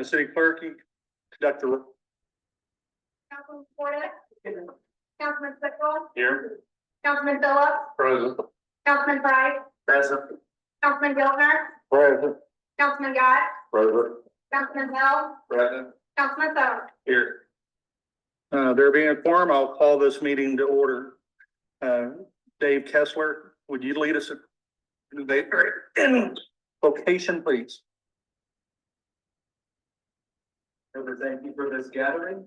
City clerk, you conduct the. Councilman Porter. Councilman Sickles. Here. Councilman Phillips. Present. Councilman Price. Present. Councilman Giltner. Present. Councilman Gott. Present. Councilman Bell. Present. Councilman Thor. Here. There being a quorum, I'll call this meeting to order. Dave Kessler, would you lead us in vocation, please? Heather, thank you for this gathering.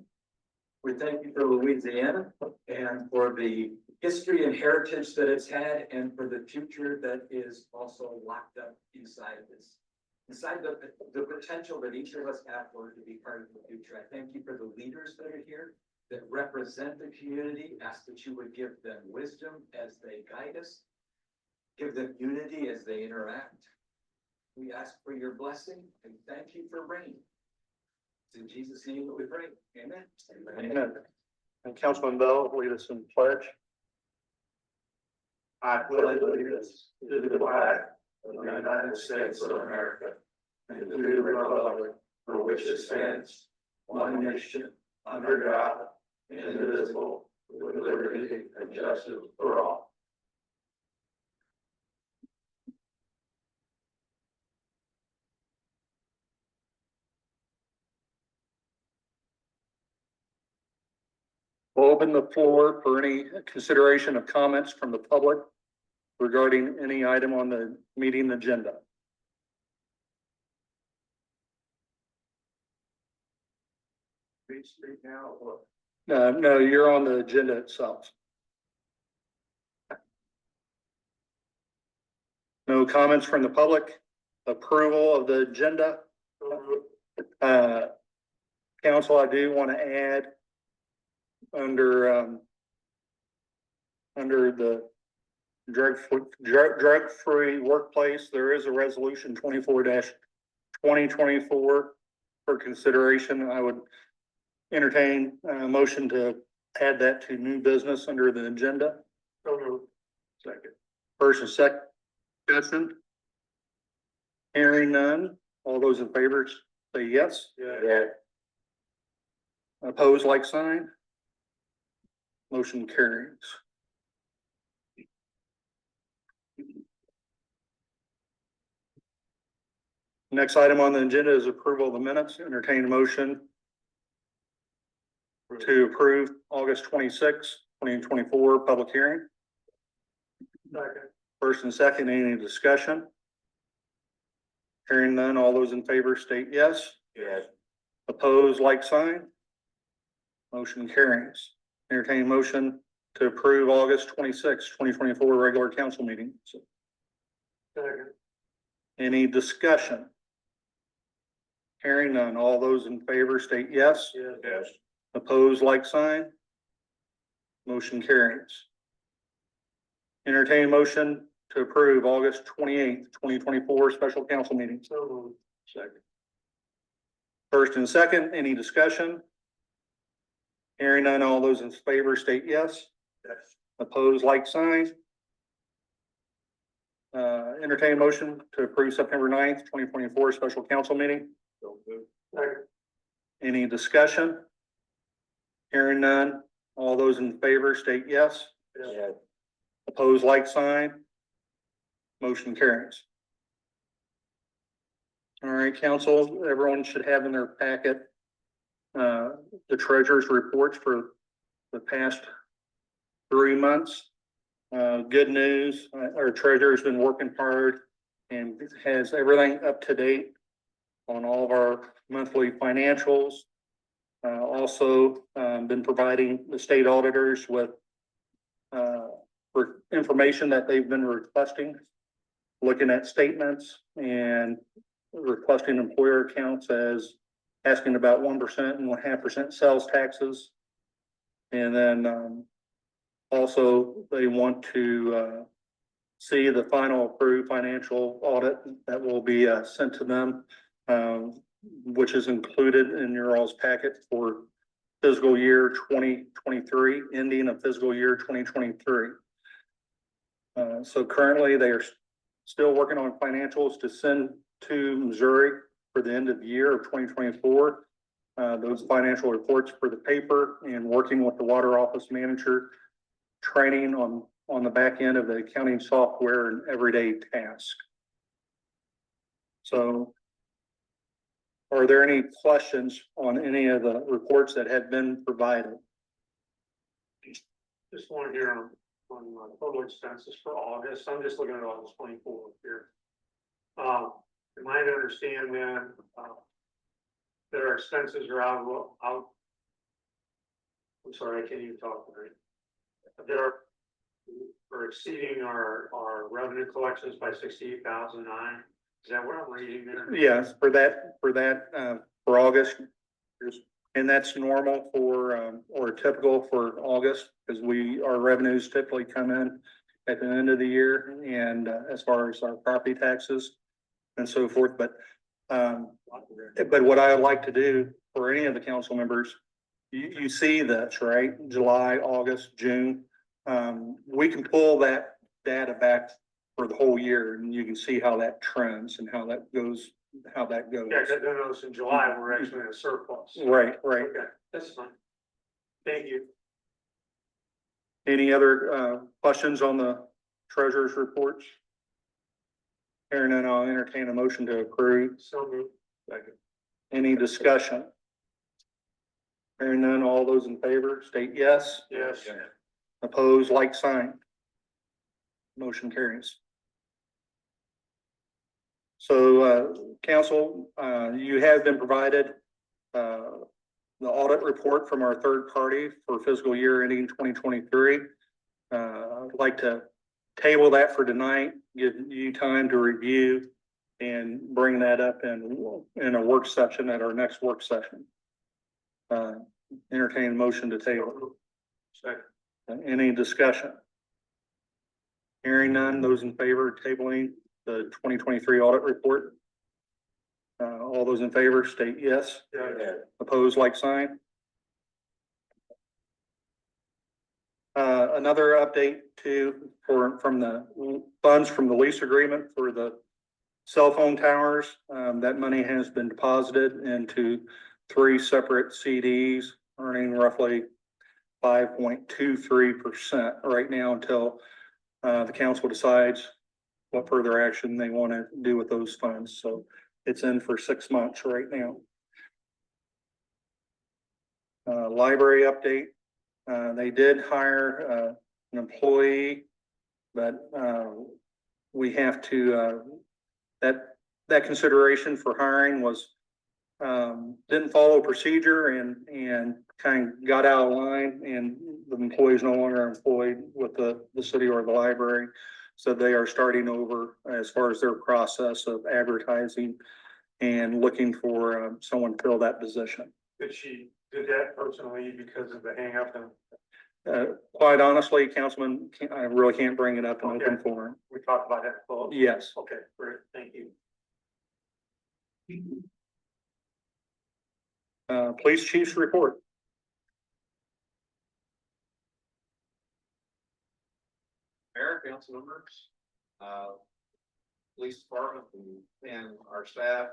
We thank you for Louisiana and for the history and heritage that it's had and for the future that is also locked up inside of this. Inside the potential that each of us have for it to be part of the future. I thank you for the leaders that are here that represent the community. Ask that you would give them wisdom as they guide us. Give them unity as they interact. We ask for your blessing and thank you for rain. It's in Jesus' name that we pray. Amen. Amen. And Councilman Bell, lead us in pledge. I pledge allegiance to the flag of the United States of America and to the republic for which it stands, one nation, under God, indivisible, with liberty and justice for all. We'll open the floor for any consideration of comments from the public regarding any item on the meeting agenda. Please speak now or No, you're on the agenda itself. No comments from the public. Approval of the agenda. Council, I do want to add under the drug-free workplace, there is a resolution 24-2024 for consideration. I would entertain a motion to add that to new business under the agenda. second. First and second, discussion. Hearing none. All those in favor say yes. Yeah. Opposed, like sign. Motion carries. Next item on the agenda is approval of the minutes. Entertain a motion to approve August 26, 2024 public hearing. Second. First and second, any discussion? Hearing none, all those in favor state yes. Yes. Opposed, like sign. Motion carries. Entertain motion to approve August 26, 2024 regular council meeting. Second. Any discussion? Hearing none, all those in favor state yes. Yes. Opposed, like sign. Motion carries. Entertain motion to approve August 28th, 2024 special council meeting. So moved. Second. First and second, any discussion? Hearing none, all those in favor state yes. Yes. Opposed, like sign. Entertain motion to approve September 9th, 2024 special council meeting. So moved. Second. Any discussion? Hearing none, all those in favor state yes. Yes. Opposed, like sign. Motion carries. All right, council, everyone should have in their packet the treasurer's reports for the past 3 months. Good news, our treasurer's been working hard and has everything up to date on all of our monthly financials. Also, been providing the state auditors with for information that they've been requesting, looking at statements and requesting employer accounts as asking about 1% and 0.5% sales taxes. And then also they want to see the final approved financial audit that will be sent to them, which is included in your all's packet for fiscal year 2023, ending of fiscal year 2023. So currently they are still working on financials to send to Missouri for the end of the year of 2024. Those financial reports for the paper and working with the water office manager, training on the back end of the accounting software and everyday tasks. So are there any questions on any of the reports that have been provided? Just one here on total expenses for August. I'm just looking at August 24 here. Am I to understand then, that our expenses are out? I'm sorry, I can't even talk tonight. That are exceeding our revenue collections by 68,009. Is that what I'm reading there? Yes, for August. And that's normal or typical for August, because our revenues typically come in at the end of the year, and as far as our property taxes and so forth, but what I would like to do for any of the council members, you see this, right? July, August, June, we can pull that data back for the whole year, and you can see how that trends and how that goes. Yeah, because I noticed in July, we're actually in a surplus. Right. Okay, that's fine. Thank you. Any other questions on the treasurer's reports? Hearing none, I'll entertain a motion to approve. So moved. Second. Any discussion? Hearing none, all those in favor state yes. Yes. Opposed, like sign. Motion carries. So, council, you have been provided the audit report from our third party for fiscal year ending 2023. I'd like to table that for tonight, give you time to review and bring that up in a work session at our next work session. Entertain a motion to table. Second. Any discussion? Hearing none, those in favor of tabling the 2023 audit report? All those in favor state yes. Yeah. Opposed, like sign. Another update from the funds from the lease agreement for the cell phone towers. That money has been deposited into 3 separate CDs, earning roughly 5.23% right now until the council decides what further action they want to do with those funds. So it's in for 6 months right now. Library update. They did hire an employee, but we have to, that consideration for hiring was, didn't follow procedure and kind of got out of line, and the employee is no longer employed with the city or the library. So they are starting over as far as their process of advertising and looking for someone to fill that position. Did that person leave because of the hang up? And Quite honestly, Councilman, I really can't bring it up in open forum. we talked about that. Yes. Okay, great. Thank you. Police chief's report. Mayor, council members, police department and our staff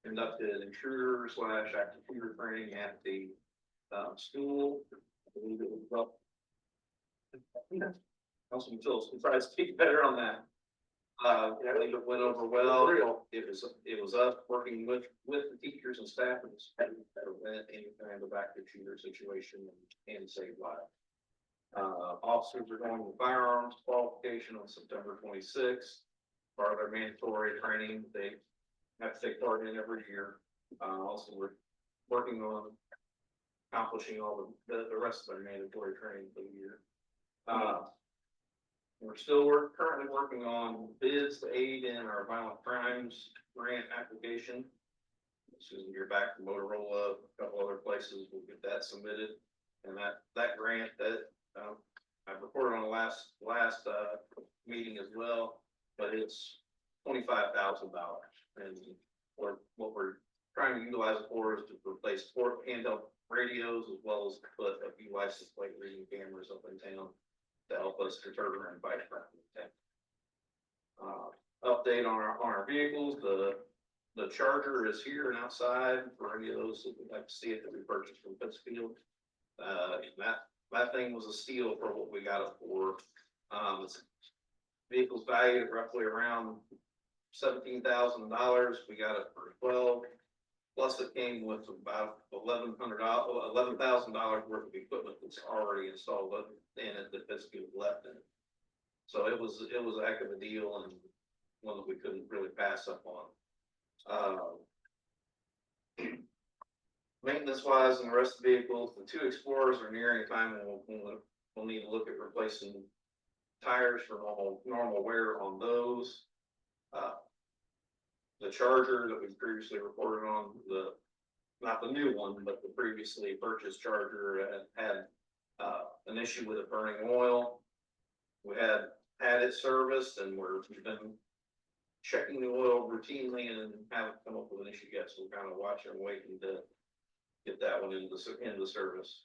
conducted intruder / active shooter training at the school. I believe it was well. Councilman Phillips can try to speak better on that. I believe it went over well. It was us working with the teachers and staff to prevent any kind of active shooter situation and save lives. Officers are going to firearms qualification on September 26th. Part of their mandatory training they have to take part in every year. Also, we're working on accomplishing all the rest of their mandatory training for the year. We're still currently working on bids to aid in our violent crimes grant application. As soon as we hear back from Motorola, a couple other places, we'll get that submitted. And that grant that I've reported on the last meeting as well, but it's $25,000. And what we're trying to utilize it for is to replace 4 handheld radios, as well as put a few license plate reading cameras up in town to help us deter and fight crime. Update on our vehicles. The the Charger is here and outside for any of those that would like to see it that we purchased from Pittsfield. That thing was a steal for what we got it for. It's vehicle's valued at roughly around $17,000. We got it for 12. Plus it came with about $11,000 worth of equipment that's already installed in it that Pittsfield left in it. So it was a heck of a deal and one that we couldn't really pass up on. Maintenance wise and the rest of the vehicles, the two Explorers are nearing a time when we'll need to look at replacing tires for normal wear on those. The Charger that we previously reported on, not the new one, but the previously purchased Charger had an issue with it burning oil. We had it serviced and we've been checking the oil routinely and haven't come up with an issue yet, so we're kind of watching and waiting to get that one into service.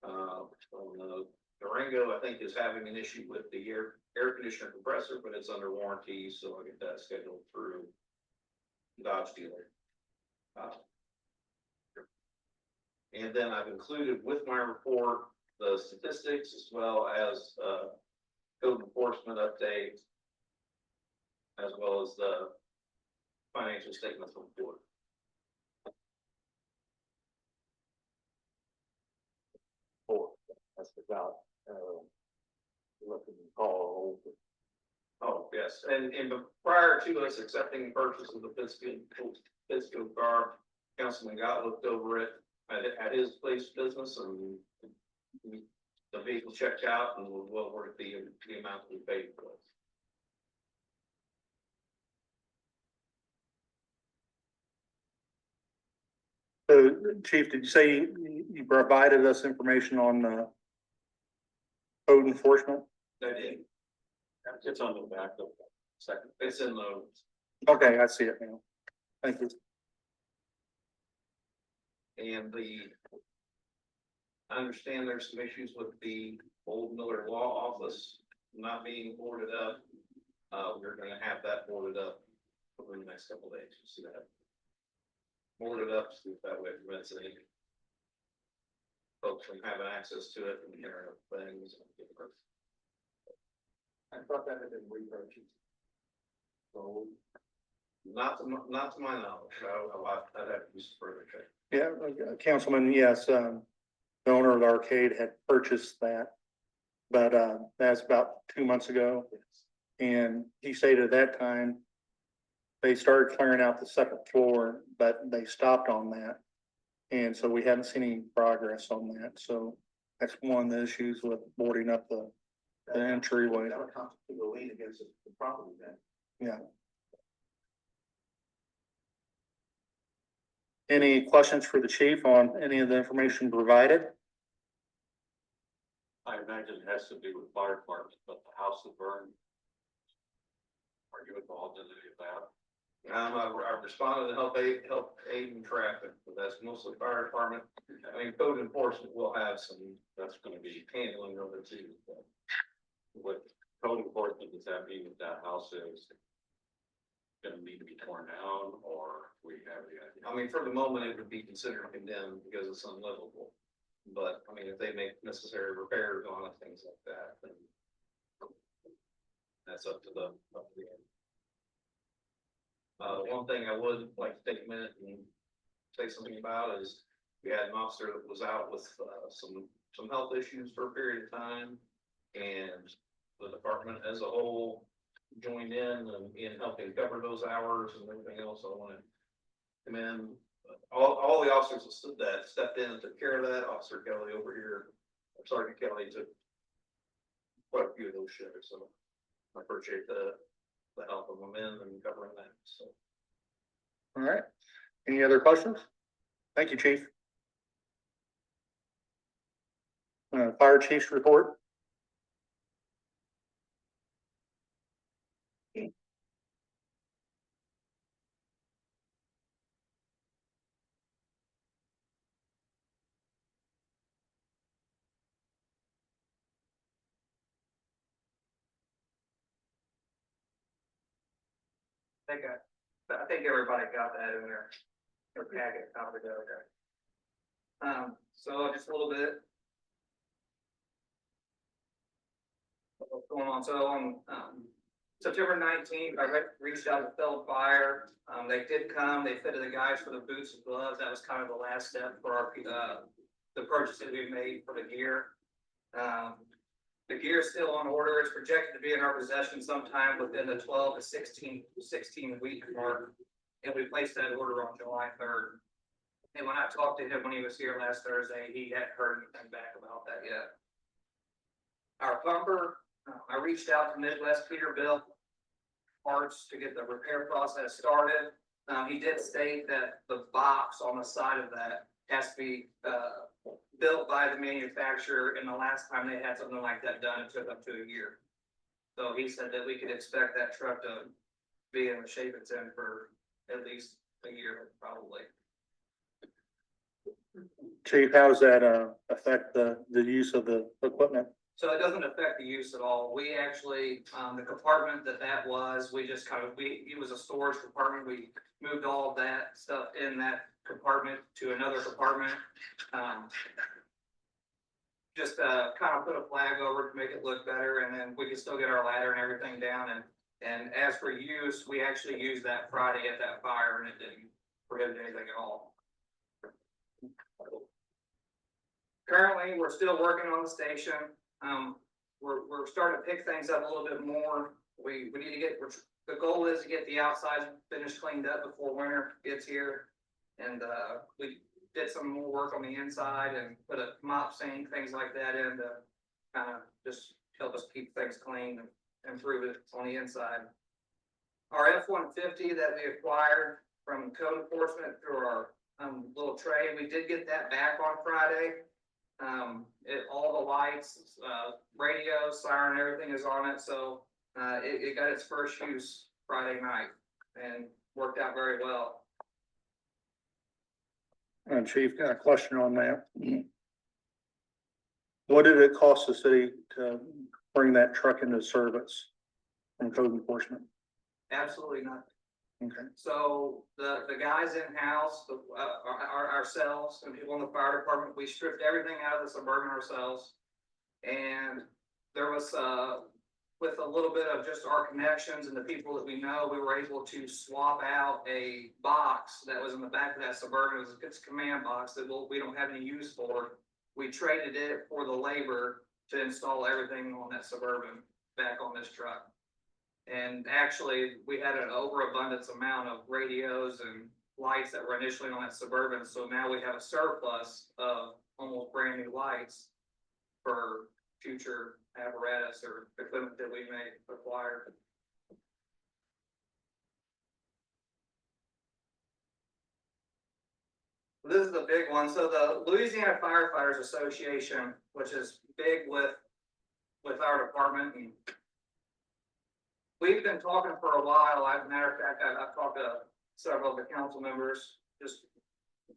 On the Durango, I think is having an issue with the air conditioner compressor, but it's under warranty, so I'll get that scheduled through Dodge dealer. And then I've included with my report the statistics as well as code enforcement update, as well as the financial statements from the board. That's about, looking to call. Oh, yes, and prior to us accepting the purchase of the Pittsfield car, Councilman Gott looked over it at his place of business and the vehicle checked out and was well worth the amount we paid for it. So, Chief, did you say you provided us information on code enforcement? I did. It's on the back of the second. It's in the, Okay, I see it now. Thank you. and I understand there's some issues with the old Miller Law Office not being boarded up. We're gonna have that boarded up over the next couple of days. You'll see that. Boarded up, so that way it prevents any folks from having access to it and hearing of things. I thought that had been repurchased. So. Not to my knowledge. I'd have to do some further check. Yeah, Councilman, yes, the owner of the arcade had purchased that. But that's about 2 months ago. And he stated at that time, they started clearing out the second floor, but they stopped on that. And so we haven't seen any progress on that. So that's one of the issues with boarding up the entryway. That would constitute a lien against the property then. Yeah. Any questions for the chief on any of the information provided? I imagine it has to do with fire department, but the house that burned. Are you involved in any of that? I've responded to help aid in traffic, but that's mostly fire department. I mean, code enforcement will have some, That's gonna be, handling of it too. But what code enforcement, does that mean that house is gonna need to be torn down, or we have the idea? I mean, for the moment, it would be considered condemned because it's unlivable. But I mean, if they make necessary repairs on it, things like that, then that's up to the end. One thing I would like to take a minute and say something about is we had an officer that was out with some health issues for a period of time, and the department as a whole joined in helping cover those hours and everything else. I want to commend all the officers that stepped in and took care of that. Officer Kelly over here, Sergeant Kelly took quite a few of those shifts, so I appreciate the help of them in and covering that. So. All right. Any other questions? Thank you, chief. Fire chief's report. But I think everybody got that in their packet, how to go there. So just a little bit. What's going on, so on, September 19th, I reached out to Feld Fire, they did come, they fitted the guys for the boots and gloves, that was kind of the last step for our, the purchase that we made for the gear. The gear is still on order, it's projected to be in our possession sometime within the 12 to 16 week mark. And we placed that order on July 3rd. And when I talked to him when he was here last Thursday, he hadn't heard anything back about that yet. Our pumper, I reached out to Midwest Peterbilt Parts to get the repair process started. He did state that the box on the side of that has to be, built by the manufacturer, and the last time they had something like that done, it took up to a year. So he said that we could expect that truck to be in the shape it's in for at least a year, probably. Chief, how does that, affect the use of the equipment? So it doesn't affect the use at all. We actually, the compartment that was, we just kind of, it was a storage compartment. We moved all of that stuff in that compartment to another compartment. Just kind of put a flag over to make it look better, and then we can still get our ladder and everything down. And as for use, we actually used that Friday at that fire, and it didn't prohibit anything at all. Currently, we're still working on the station. We're starting to pick things up a little bit more. We need to get, the goal is to get the outside finished cleaned up before winter gets here. And we did some more work on the inside and put a mop sink, things like that in to kind of just help us keep things clean and improve it on the inside. Our F-150 that we acquired from code enforcement through our little trade, we did get that back on Friday. All the lights, radio, siren, everything is on it. So it got its first use Friday night and worked out very well. And Chief, got a question on that. What did it cost the city to bring that truck into service from code enforcement? Absolutely nothing. Okay. So the guys in-house, ourselves and people in the fire department, we stripped everything out of the Suburban ourselves. And there was, with a little bit of just our connections and the people that we know, we were able to swap out a box that was in the back of that Suburban. It's a command box that we don't have any use for. We traded it for the labor to install everything on that Suburban back on this truck. And actually, we had an overabundance amount of radios and lights that were initially on that Suburban. So now we have a surplus of almost brand new lights for future apparatus or equipment that we may acquire. This is the big one. So the Louisiana Firefighters Association, which is big with our department, and we've been talking for a while. As a matter of fact, I've talked to several of the council members just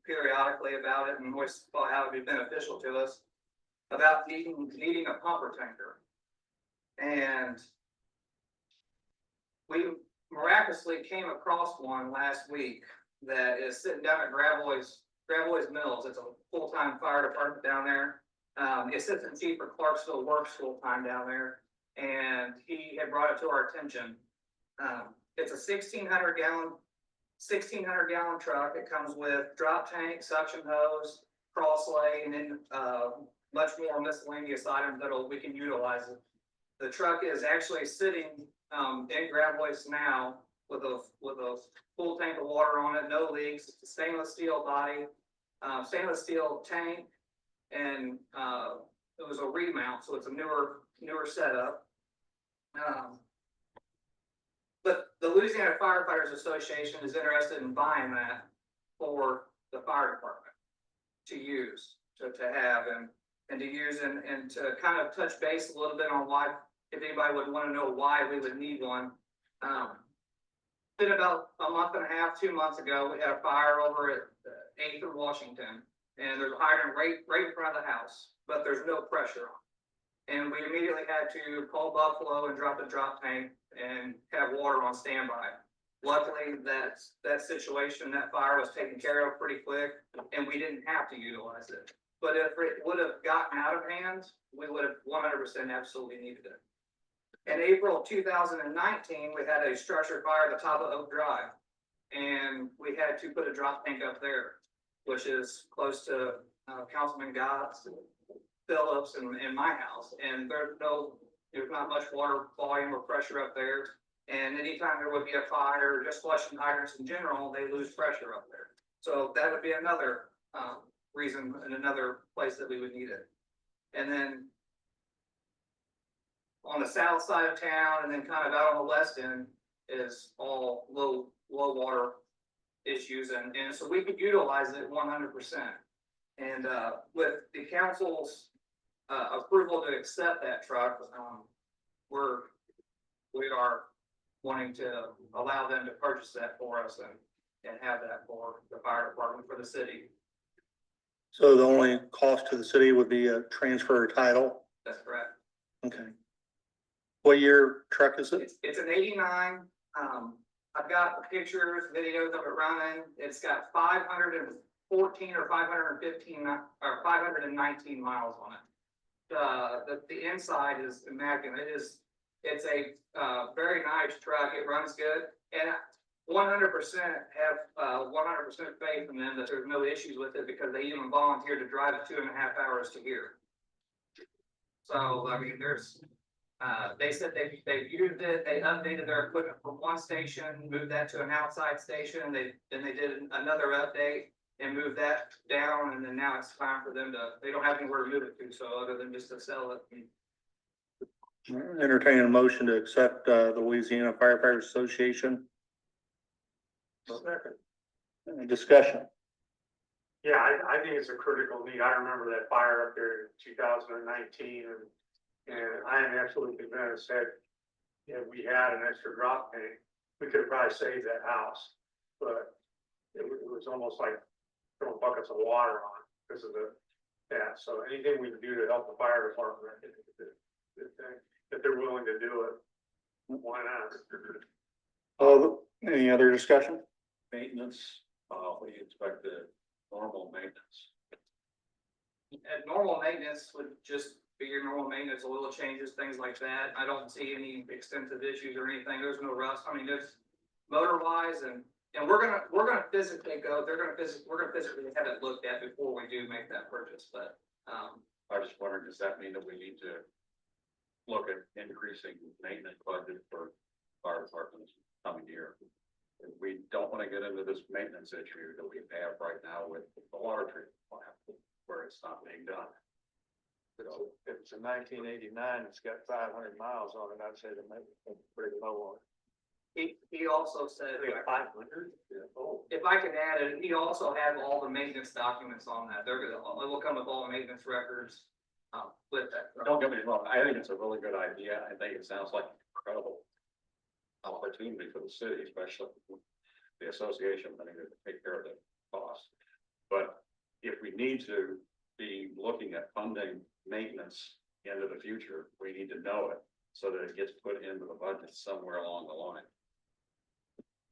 periodically about it, and always thought how it would be beneficial to us about needing a pumper tanker. And we miraculously came across one last week that is sitting down at Gravois Mills. It's a full-time fire department down there. Assistant Chief for Clarksville works full-time down there, and he had brought it to our attention. It's a 1,600 gallon truck. It comes with drop tank, suction hose, cross lay, and then much more miscellaneous items that we can utilize it. The truck is actually sitting in Gravois now with a full tank of water on it, no leaks. It's a stainless steel body, stainless steel tank, and it was a remount, so it's a newer setup. But the Louisiana Firefighters Association is interested in buying that for the fire department to use, to have and to use and to kind of touch base a little bit on why, if anybody would want to know why we would need one. Been about a month and a half, 2 months ago, we had a fire over at 8th and Washington, and there's a hydrant right in front of the house, but there's no pressure on. And we immediately had to call Buffalo and drop the drop tank and have water on standby. luckily, that situation, that fire was taken care of pretty quick, and we didn't have to utilize it. But if it would have gotten out of hand, we would have 100% absolutely needed it. In April of 2019, we had a structure fire at the top of Oak Drive, and we had to put a drop tank up there, which is close to Councilman Gott's, Phillips, and my house. And there's not much water volume or pressure up there. And anytime there would be a fire, or just flushing hydrants in general, they lose pressure up there. So that would be another reason and another place that we would need it. And then on the south side of town, and then kind of out on the west end, is all low water issues, and so we could utilize it 100%. And with the council's approval to accept that truck, we are wanting to allow them to purchase that for us and have that for the fire department, for the city. So the only cost to the city would be a transfer of title? That's correct. Okay. What year truck is it? It's an 89. I've got the pictures, videos of it running. It's got 514 or 515 or 519 miles on it. The inside is immaculate. It's a very nice truck. It runs good, and 100% have 100% faith in them that there's no issues with it, because they even volunteered to drive it 2.5 hours to here. So I mean, they said they used it. They updated their equipment from one station, moved that to an outside station. Then they did another update and moved that down, and then now it's time for them to. They don't have anywhere to move it to, so other than just to sell it. Entertaining a motion to accept the Louisiana Firefighters Association. Discussion. Yeah, I think it's a critical need. I remember that fire up there in 2019, and I am absolutely convinced that if we had an extra drop tank, we could have probably saved that house. But it was almost like throwing buckets of water on because of that. So anything we can do to help the fire department, I think it's a good thing. If they're willing to do it, why not? Any other discussion? Maintenance, what do you expect the normal maintenance? And normal maintenance would just be your normal maintenance, oil changes, things like that. I don't see any extensive issues or anything. There's no rust. I mean, there's motor wise, and we're gonna physically go. We're gonna physically have it looked at before we do make that purchase. But I was just wondering, does that mean that we need to look at increasing maintenance budget for fire departments coming year? We don't want to get into this maintenance issue that we have right now with the water treatment plant where it's not being done. So If it's a 1989, it's got 500 miles on it, I'd say the maintenance is pretty low on it. he also said, 500? if I can add it, he also has all the maintenance documents on that. It will come with all the maintenance records with that. don't get me wrong, I think it's a really good idea. I think it sounds like an incredible opportunity for the city, especially the association wanting to take care of the cost. But if we need to be looking at funding maintenance into the future, we need to know it so that it gets put into the budget somewhere along the line.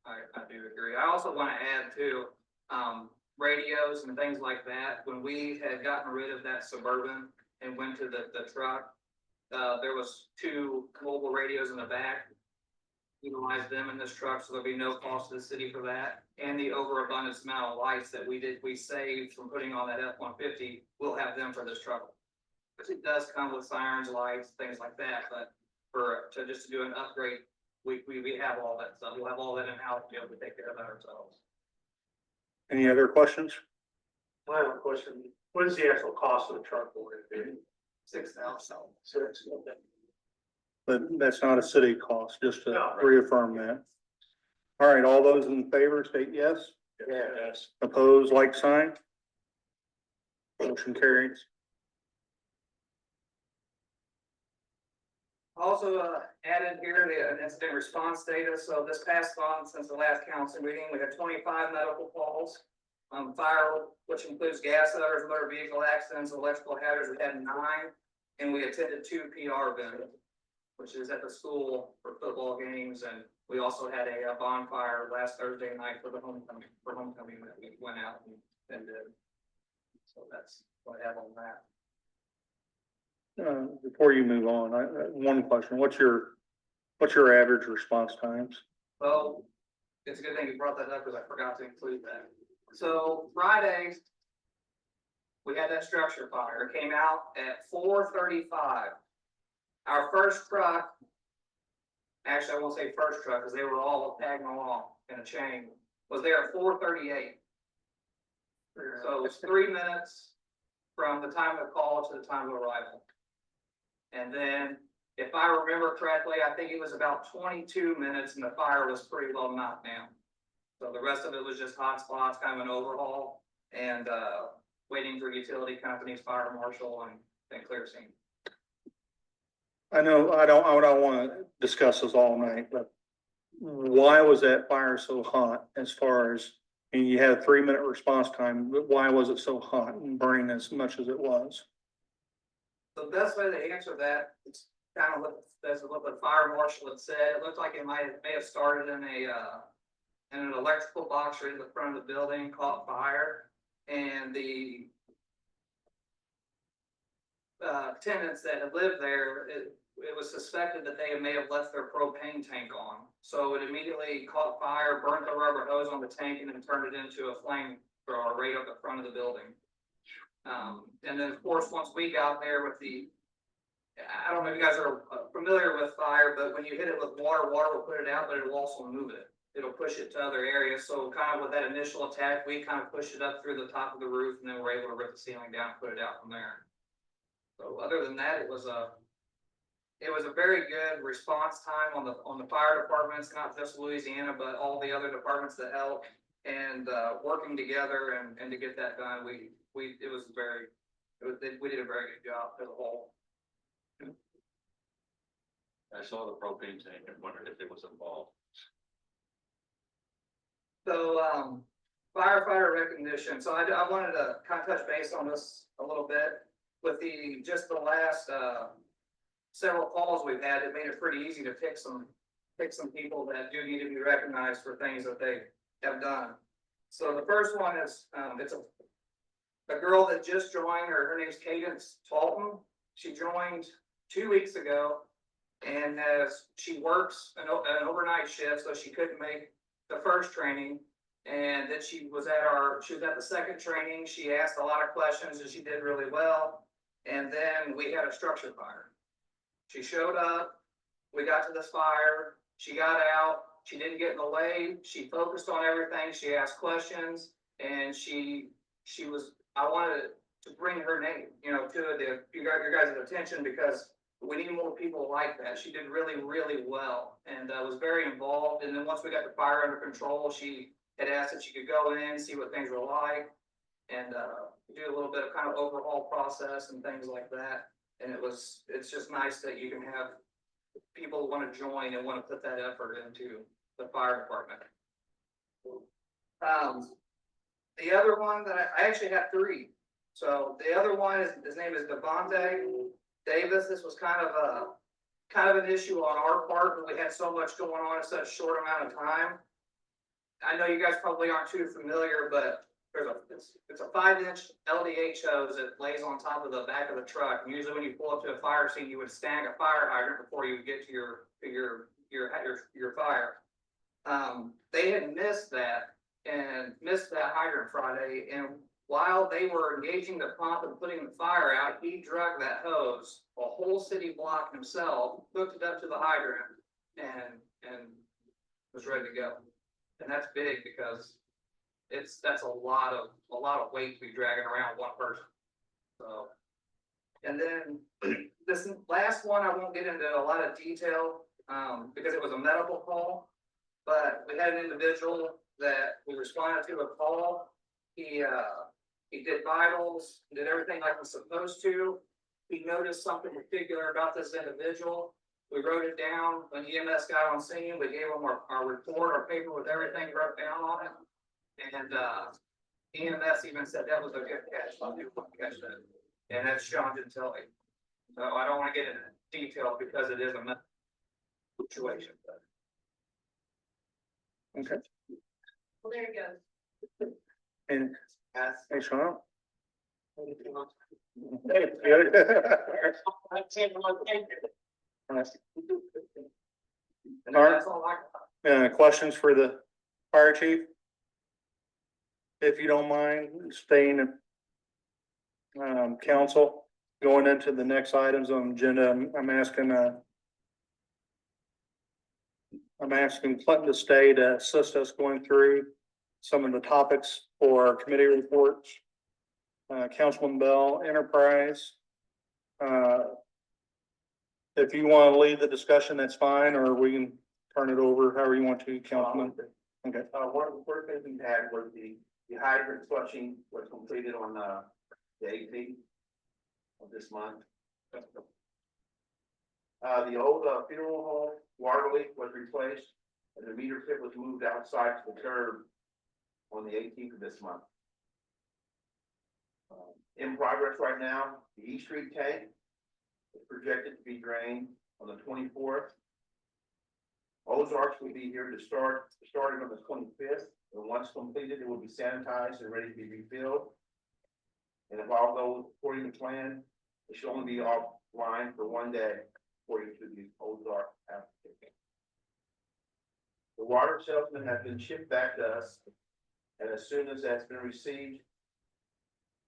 I do agree. I also want to add too, radios and things like that. When we had gotten rid of that Suburban and went to the truck, there was 2 mobile radios in the back. Utilize them in this truck, so there'll be no cost to the city for that. And the overabundance amount of lights that we saved from putting on that F-150, we'll have them for this truck. Because it does come with sirens, lights, things like that, but to do an upgrade, we have all that stuff. We'll have all that in-house to be able to take care of that ourselves. Any other questions? My own question, what is the actual cost of the truck going to be? $6,000. But that's not a city cost, just to No, right. reaffirm that. All right, all those in favor state yes. Yes. Opposed, like sign. Motion carries. Also added here the incident response data. So this past month, since the last council meeting, we had 25 medical calls. Fire, which includes gas odors, motor vehicle accidents, electrical hazards, we had 9, and we attended 2 PR events, which is at the school for football games and We also had a bonfire last Thursday night for homecoming that we went out and did. So that's what I have on that. Before you move on, one question, what's your average response times? Well, it's a good thing you brought that up because I forgot to include that. So Friday, we had that structure fire. It came out at 4:35. Our first truck, actually I won't say first truck because they were all tagging along in a chain, was there at 4:38. So it was 3 minutes from the time of call to the time of arrival. And then, if I remember correctly, I think it was about 22 minutes and the fire was pretty well knocked down. So the rest of it was just hot spots, kind of an overhaul, and waiting for utility companies, fire marshal, and clear scene. I know, I don't wanna discuss this all night, but why was that fire so hot as far as, and you had a 3 minute response time, but why was it so hot and burning as much as it was? The best way to answer that, it's kind of that's what the fire marshal had said. It looked like it may have started in an electrical box right in the front of the building, caught fire, and the tenants that had lived there, it was suspected that they may have left their propane tank on. So it immediately caught fire, burnt the rubber hose on the tank, and then turned it into a flamethrower right up the front of the building. And then of course, once we got there with I don't know if you guys are familiar with fire, but when you hit it with water will put it out, but it will also move it. It'll push it to other areas. So kind of with that initial attack, we kind of pushed it up through the top of the roof, and then we're able to rip the ceiling down and put it out from there. So other than that, it was a very good response time on the fire departments, not just Louisiana, but all the other departments that help, and working together and to get that done. We did a very good job as a whole. I saw the propane tank and wondered if it was involved. So, firefighter recognition. So I wanted to kind of touch base on this a little bit with just the last, several calls we've had. It made it pretty easy to pick some people that do need to be recognized for things that they have done. So the first one is, it's a girl that just joined, her name's Cadence Talton. She joined 2 weeks ago, and as she works an overnight shift, so she couldn't make the first training. And then she was at the second training. She asked a lot of questions and she did really well. And then we had a structure fire. She showed up, we got to this fire, she got out, she didn't get in the way, she focused on everything, she asked questions, and I wanted to bring her name, to your guys' attention, because we need more people like that. She did really, really well, and was very involved. And then once we got the fire under control, she had asked if she could go in, see what things were like, and do a little bit of kind of overhaul process and things like that. And it's just nice that you can have people who want to join and want to put that effort into the fire department. The other one that I actually have three. So the other one his name is Devontae Davis. This was kind of an issue on our part, but we had so much going on in such a short amount of time. I know you guys probably aren't too familiar, but it's a 5-inch LDH hose that lays on top of the back of the truck. And usually when you pull up to a fire scene, you would snag a fire hydrant before you would get to your fire. They had missed that hydrant Friday, and while they were engaging the pump and putting the fire out, he drug that hose a whole city block himself, hooked it up to the hydrant, and was ready to go. And that's big because that's a lot of weight to be dragging around one person. So, and then this last one, I won't get into a lot of detail because it was a medical call, but we had an individual that we responded to a call. He did vitals, did everything like was supposed to. We noticed something particular about this individual. We wrote it down. When EMS got on scene, we gave them our report, our paper with everything wrote down on it. And EMS even said that was a good catch. I didn't catch that. And that's Sean Gentile. So I don't want to get into detail because it is a situation. Okay, Well, there you go. and, Yes. hey, Sean? And that's all I got. Questions for the fire chief? If you don't mind staying in council, going into the next items on the agenda, I'm asking Clinton to stay to assist us going through some of the topics for our committee reports. Councilman Bell, Enterprise. If you want to lead the discussion, that's fine, or we can turn it over however you want to, Councilman. Okay. One of the first things we had was the hydrant flushing was completed on, the 18th of this month. The old funeral home water leak was replaced and the meter pit was moved outside to the curb on the 18th of this month. In progress right now, the East Street tank is projected to be drained on the 24th. Ozarks will be here to starting on the 25th, and once completed, it will be sanitized and ready to be refilled. And if all goes according to plan, it should only be offline for 1 day, according to the Ozark application. The water salesman has been shipped back to us, and as soon as that's been received,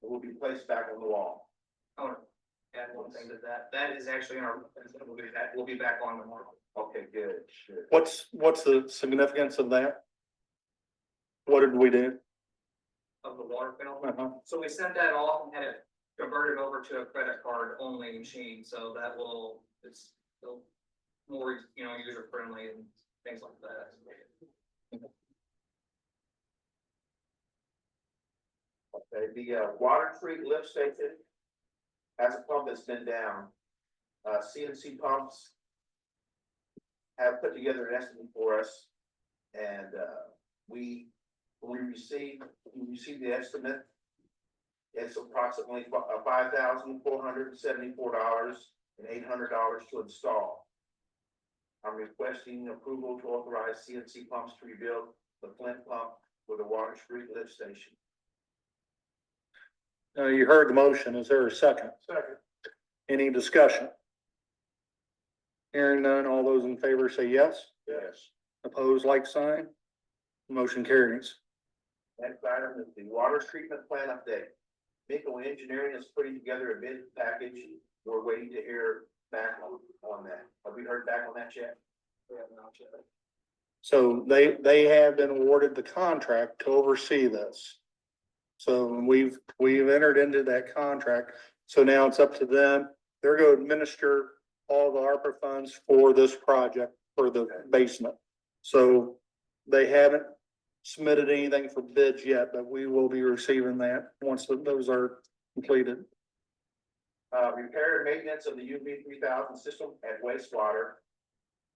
it will be placed back on the wall. I want to add one thing to that. That is actually in our, we'll be back on tomorrow. Okay, good, sure. What's the significance of that? What did we do? Of the water bill. Uh-huh. So we sent that off and had it converted over to a credit card only machine, so that will, it's still more, user friendly and things like that. Okay, the Water Creek lift station has a pump that's been down. CNC pumps have put together an estimate for us, and when we received the estimate, it's approximately $5,474 and $800 to install. I'm requesting approval to authorize CNC pumps to rebuild the Flint pump for the Water Creek lift station. You heard the motion. Is there a second? Second. Any discussion? Hearing none, all those in favor say yes. Yes. Opposed, like sign. Motion carries. Next item is the water treatment plan update. Miko Engineering is putting together a bid package. We're waiting to hear back on that. Have we heard back on that yet? So they have been awarded the contract to oversee this. So we've entered into that contract. So now it's up to them. They're going to administer all the ARPA funds for this project for the basement. So they haven't submitted anything for bids yet, but we will be receiving that once those are completed. Repair and maintenance of the UV 3000 system at wastewater.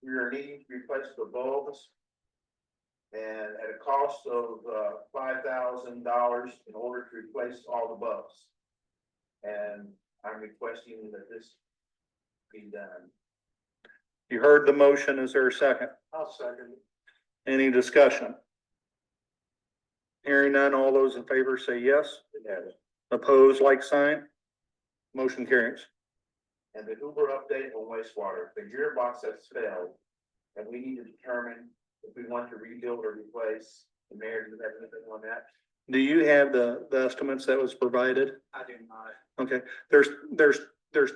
We are needing to replace the bulbs. And at a cost of $5,000 in order to replace all the bulbs. And I'm requesting that this be done. You heard the motion. Is there a second? I'll second it. Any discussion? Hearing none, all those in favor say yes. Yes. Opposed, like sign. Motion carries. And the Uber update on wastewater, the gearbox has failed. And we need to determine if we want to rebuild or replace. The mayor, do you have anything on that? Do you have the estimates that was provided? I do not. Okay, there's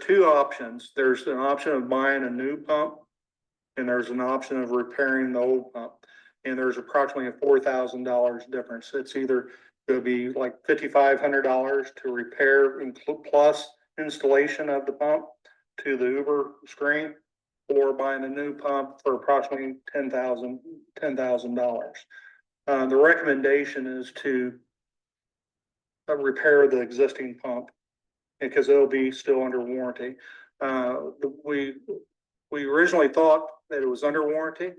two options. There's an option of buying a new pump. And there's an option of repairing the old pump. And there's approximately a $4,000 difference. It's either gonna be like $5,500 to repair plus installation of the pump to the Uber screen, or buying a new pump for approximately $10,000. The recommendation is to repair the existing pump because it'll be still under warranty. We originally thought that it was under warranty,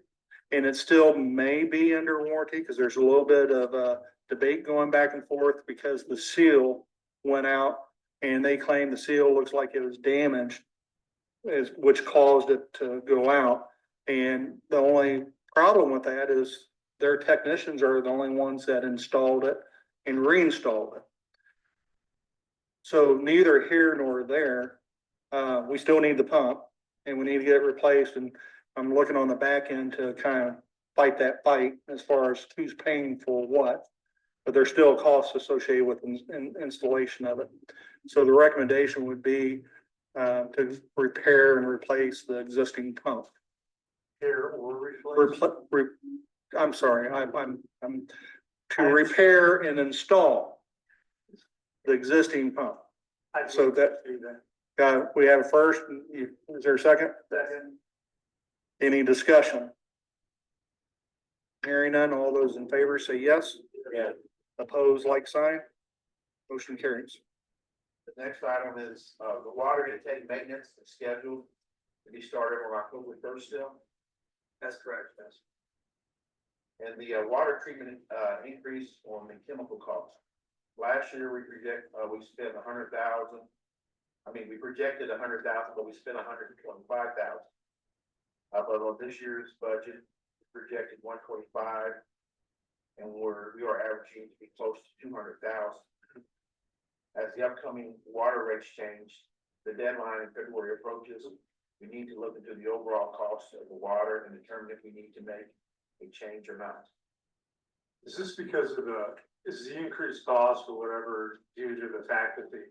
and it still may be under warranty because there's a little bit of debate going back and forth because the seal went out and they claim the seal looks like it was damaged, which caused it to go out. And the only problem with that is their technicians are the only ones that installed it and reinstalled it. So neither here nor there, we still need the pump and we need to get it replaced, and I'm looking on the back end to kind of fight that fight as far as who's paying for what. But there's still costs associated with installation of it. So the recommendation would be to repair and replace the existing pump. Here or replace. I'm sorry, I'm to repair and install the existing pump. I'd So like to that- do that. We have a first, is there a second? Second. Any discussion? Hearing none, all those in favor say yes. Yeah. Opposed, like sign. Motion carries. The next item is, the water intake maintenance is scheduled to be started on October 1st still. That's correct, yes. And the water treatment, increase on the chemical costs. Last year, we spent 100,000. We projected 100,000, but we spent 125,000. But on this year's budget, projected 125. And we are averaging to be close to 200,000. As the upcoming water rates change, the deadline in February approaches, we need to look into the overall cost of the water and determine if we need to make a change or not. Is this because of is the increased cost or whatever due to the fact that the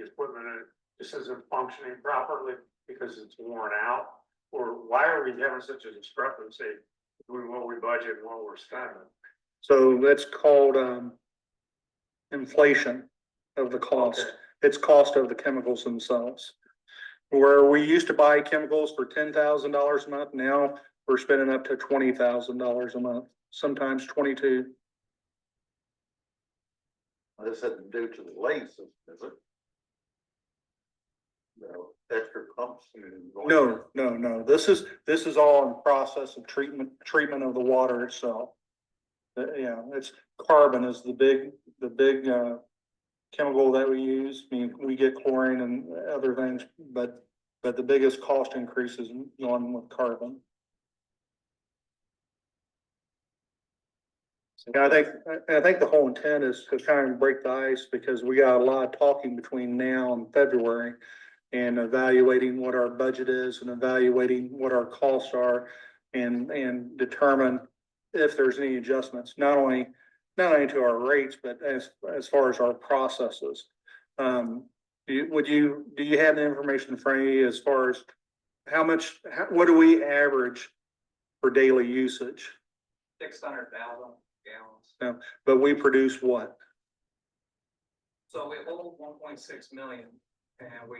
equipment just isn't functioning properly because it's worn out? Or why are we having such a discrepancy between what we budget and what we're spending? So that's called inflation of the cost. Okay. It's cost of the chemicals themselves. Where we used to buy chemicals for $10,000 a month, now we're spending up to $20,000 a month, sometimes 22. This isn't due to the lease, is it? No, extra pumps. No. This is all in process of treatment of the water itself. Yeah, it's carbon is the big chemical that we use. We get chlorine and other things, but the biggest cost increase is on with carbon. And I think the whole intent is to kind of break the ice, because we got a lot of talking between now and February and evaluating what our budget is and evaluating what our costs are, and determine if there's any adjustments, not only to our rates, but as far as our processes. Do you have the information in front of you as far as what do we average for daily usage? 600,000 gallons. But we produce what? So we hold 1.6 million, and we're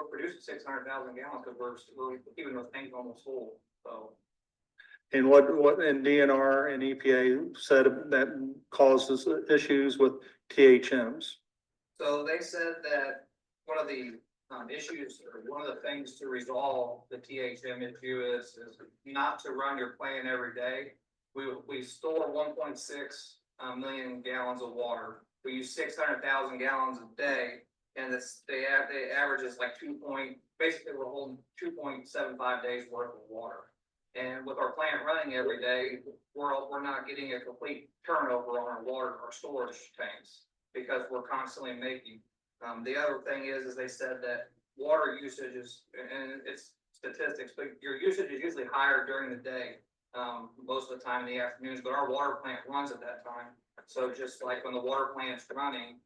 producing 600,000 gallons because we're keeping those tanks almost full, so. And what and DNR and EPA said that causes issues with THMs? So they said that one of the issues, or one of the things to resolve the THM issue is not to run your plant every day. We store 1.6 million gallons of water. We use 600,000 gallons a day, and they average is like basically we're holding 2.75 days worth of water. And with our plant running every day, we're not getting a complete turnover on our water, our storage tanks, because we're constantly making. The other thing is they said that water usage is, and it's statistics, but your usage is usually higher during the day, most of the time in the afternoons, but our water plant runs at that time. So just like when the water plant's running,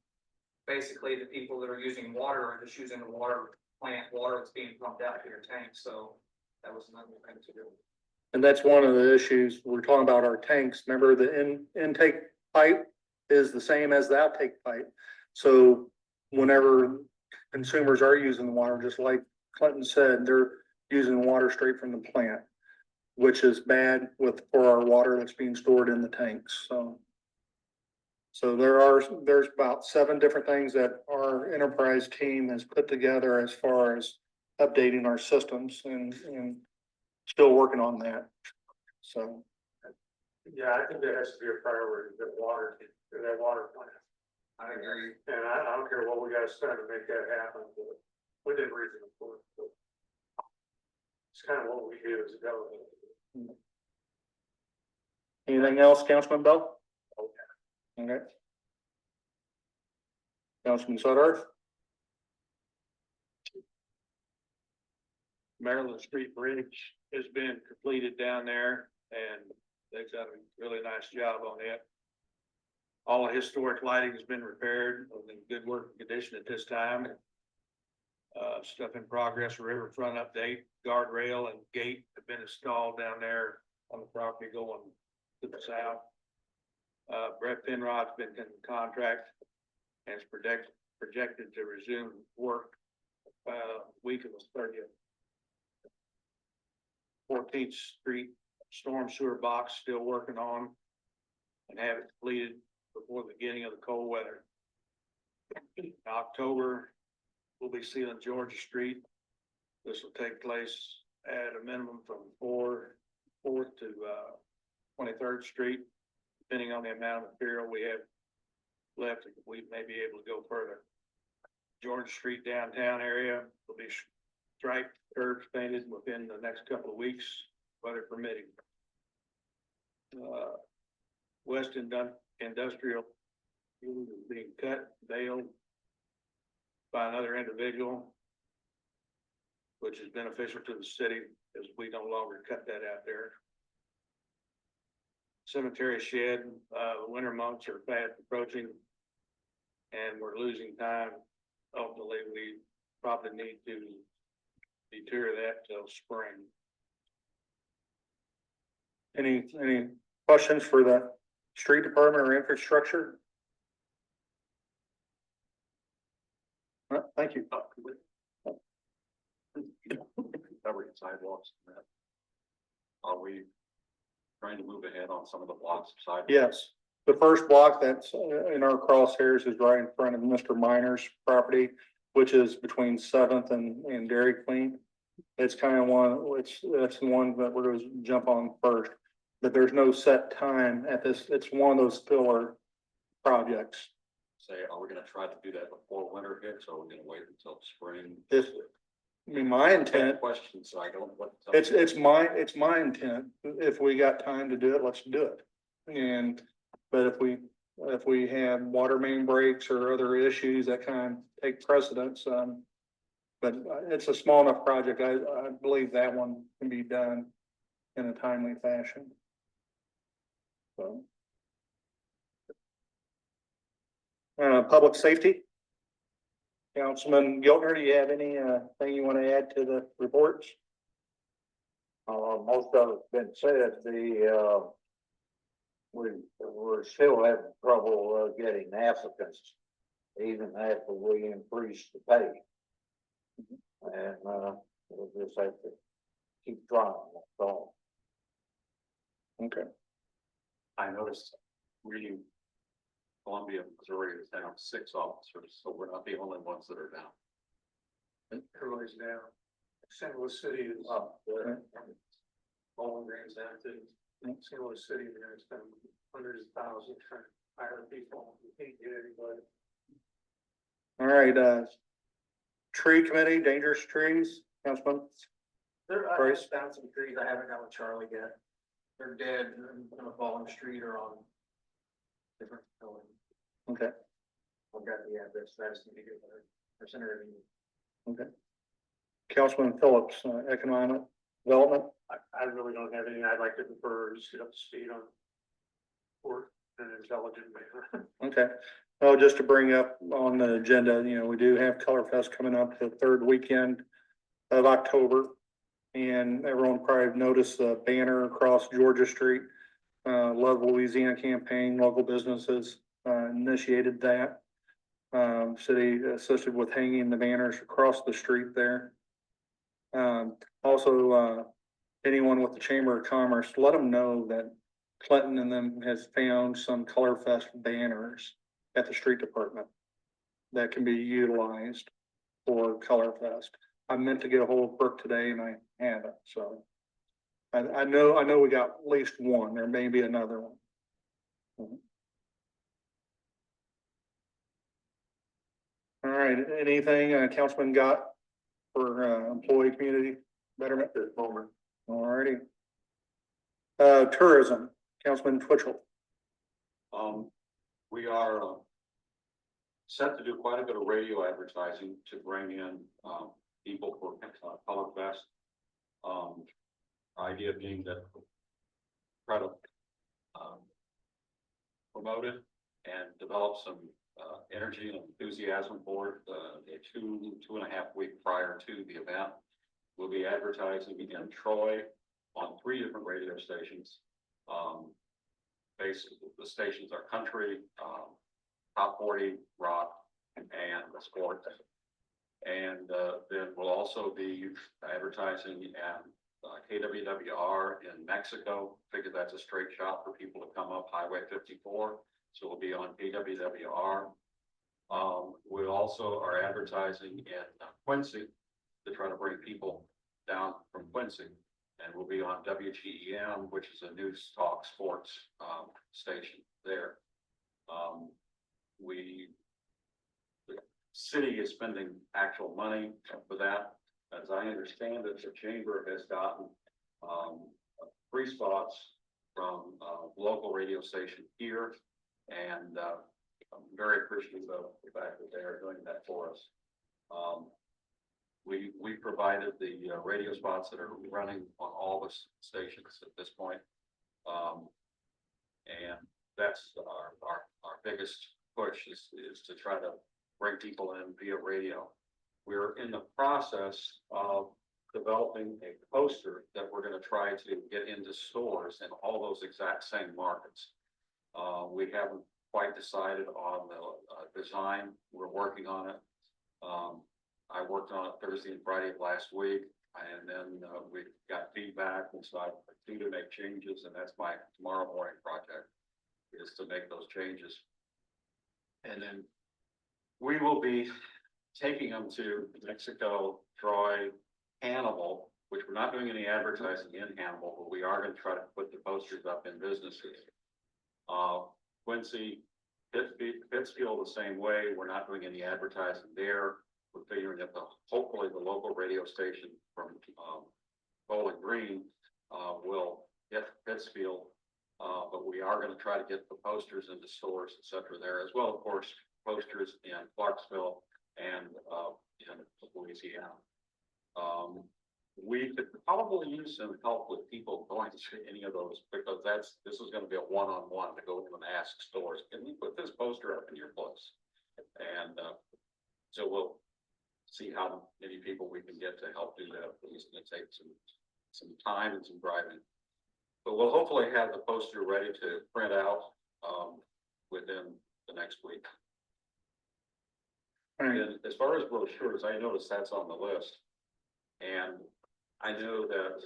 basically the people that are using water are just using the water plant water that's being pumped out to your tank. So that was another thing to do. And that's one of the issues. We're talking about our tanks. Remember, the intake pipe is the same as the outtake pipe. So whenever consumers are using the water, just like Clinton said, they're using water straight from the plant, which is bad for our water that's being stored in the tanks. So there's about 7 different things that our enterprise team has put together as far as updating our systems, and still working on that. So. Yeah, I think that has to be a priority, that water plant. I agree. And I don't care what we gotta spend to make that happen, but within reason, of course. But it's kind of what we do as a government. Anything else, Councilman Bell? Okay. Councilman Sutter? Maryland Street Bridge has been completed down there and they've done a really nice job on it. All the historic lighting has been repaired, in good working condition at this time. Stuff in progress, riverfront update, guardrail and gate have been installed down there on the property going to the south. Brett Penrod's been in contract and is projected to resume work, week of the 30th. 14th Street storm sewer box still working on and have it completed before the beginning of the cold weather. In October, we'll be sealing Georgia Street. This will take place at a minimum from 4th to 23rd Street, depending on the amount of material we have left. We may be able to go further. Georgia Street downtown area will be striped, curbs painted within the next couple of weeks, weather permitting. West Industrial is being cut, baled by another individual, which is beneficial to the city as we no longer cut that out there. Cemetery shed, the winter months are fast approaching and we're losing time. Ultimately, we probably need to deter that till spring. Any questions for the street department or infrastructure? Thank you. Covering sidewalks. Are we trying to move ahead on some of the blocks of sidewalks? Yes, the first block that's in our crosshairs is right in front of Mr. Minor's property, which is between 7th and Dairy Queen. It's kind of that's the one that we're going to jump on first, but there's no set time at this. It's one of those filler projects. Say, are we gonna try to do that before winter hits, or are we gonna wait until spring? My intent, Question, so I don't. it's my intent. If we got time to do it, let's do it. But if we have water main breaks or other issues that kind of take precedence, but it's a small enough project. I believe that one can be done in a timely fashion. So. Public safety. Councilman Giltner, do you have any, thing you want to add to the reports? Most of it's been said, we're still having trouble, getting applicants, even after we increase the pay. And, we'll just have to keep trying, that's all. Okay. I noticed reading Columbia, Missouri is down 6 officers, so we're not the only ones that are down. Everybody's down. St. Louis City is up. Bowling Green's down too. St. Louis City, there's been hundreds of thousands trying to hire people. We can't get anybody. All right, tree committee, dangerous trees, Councilman. I Price? found some trees, I haven't got with Charlie yet. They're dead, on a fallen street or on different buildings. Okay, I've got the address, I just need to get there. I sent her an email. okay. Councilman Phillips, economic development. I really don't have anything. I'd like to defer, just get up to speed on work and intelligent manner. Okay. Oh, just to bring up on the agenda, we do have Color Fest coming up the 3rd weekend of October. And everyone probably noticed the banner across Georgia Street. Love Louisiana campaign, local businesses, initiated that. City assisted with hanging the banners across the street there. Also, anyone with the Chamber of Commerce, let them know that Clinton and them has found some Color Fest banners at the street department that can be utilized for Color Fest. I meant to get a hold of Brooke today and I haven't, so. I know we got at least one, there may be another one. All right, anything Councilman got for employee community betterment at this moment? All righty. Tourism, Councilman Twitchell. We are set to do quite a bit of radio advertising to bring in, people for Color Fest. Idea being that try to, promote it and develop some, energy and enthusiasm for it. The 2.5 weeks prior to the event, we'll be advertising in Troy on 3 different radio stations. Basically, the stations are country, top 40, rock, and the sport. And then we'll also be advertising at KWWR in Mexico. Figure that's a straight shot for people to come up Highway 54. So we'll be on KWWR. We also are advertising in Quincy to try to bring people down from Quincy. And we'll be on WGEM, which is a news talk sports station there. The city is spending actual money for that. As I understand it, the chamber has gotten 3 spots from local radio station here, and I'm very appreciative of the fact that they are doing that for us. We provided the radio spots that are running on all the stations at this point. And that's our biggest push is to try to bring people in via radio. We're in the process of developing a poster that we're going to try to get into stores in all those exact same markets. We haven't quite decided on the design. We're working on it. I worked on it Thursday and Friday of last week, and then we got feedback, and so I do to make changes, and that's my tomorrow morning project, is to make those changes. And then we will be taking them to Mexico, Troy, Hannibal, which we're not doing any advertising in Hannibal, but we are going to try to put the posters up in businesses. Quincy, Pittsfield the same way. We're not doing any advertising there. We're figuring that hopefully the local radio station from Bowling Green will get Pittsfield, but we are going to try to get the posters into stores, etc. there as well. Of course, posters in Clarksville and in Louisiana. We could probably use some help with people going to any of those, because this is going to be a one-on-one to go in and ask stores, can we put this poster up in your place? And so we'll see how many people we can get to help do that. It's going to take some time and some driving, but we'll hopefully have the poster ready to print out within the next week. And as far as brochures, I noticed that's on the list, and I know that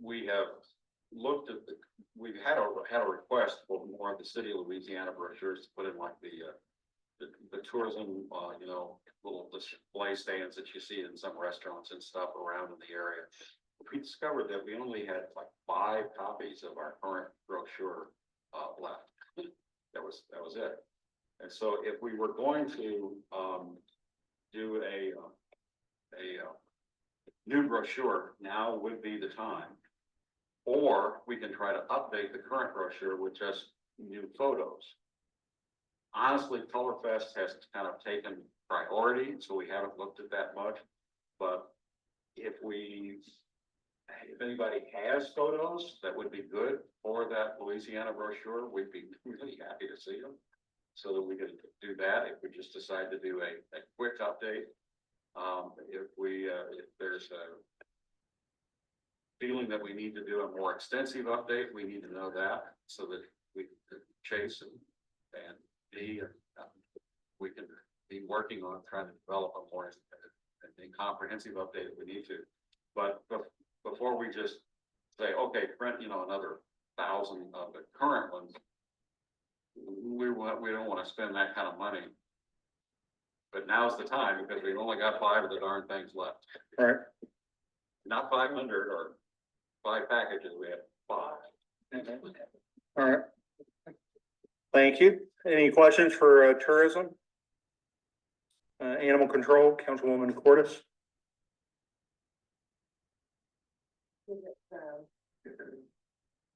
we have looked at we've had a request for more of the city of Louisiana brochures to put in, like the tourism, little display stands that you see in some restaurants and stuff around in the area. We discovered that we only had like 5 copies of our current brochure left. That was it. And so if we were going to do a new brochure, now would be the time. Or we can try to update the current brochure with just new photos. Honestly, ColorFest has kind of taken priority, so we haven't looked at that much. But if anybody has photos that would be good for that Louisiana brochure, we'd be really happy to see them, so that we could do that if we just decide to do a quick update. If there's a feeling that we need to do a more extensive update, we need to know that, so that we can chase and we can be working on trying to develop a more comprehensive update if we need to. But before we just say, okay, print, another 1,000 of the current ones, we don't want to spend that kind of money. But now's the time, because we've only got 5 of the darn things left. All right. Not 500 or 5 packages, we have 5. All right. Thank you. Any questions for tourism? Animal control, Councilwoman Cordes. Is it,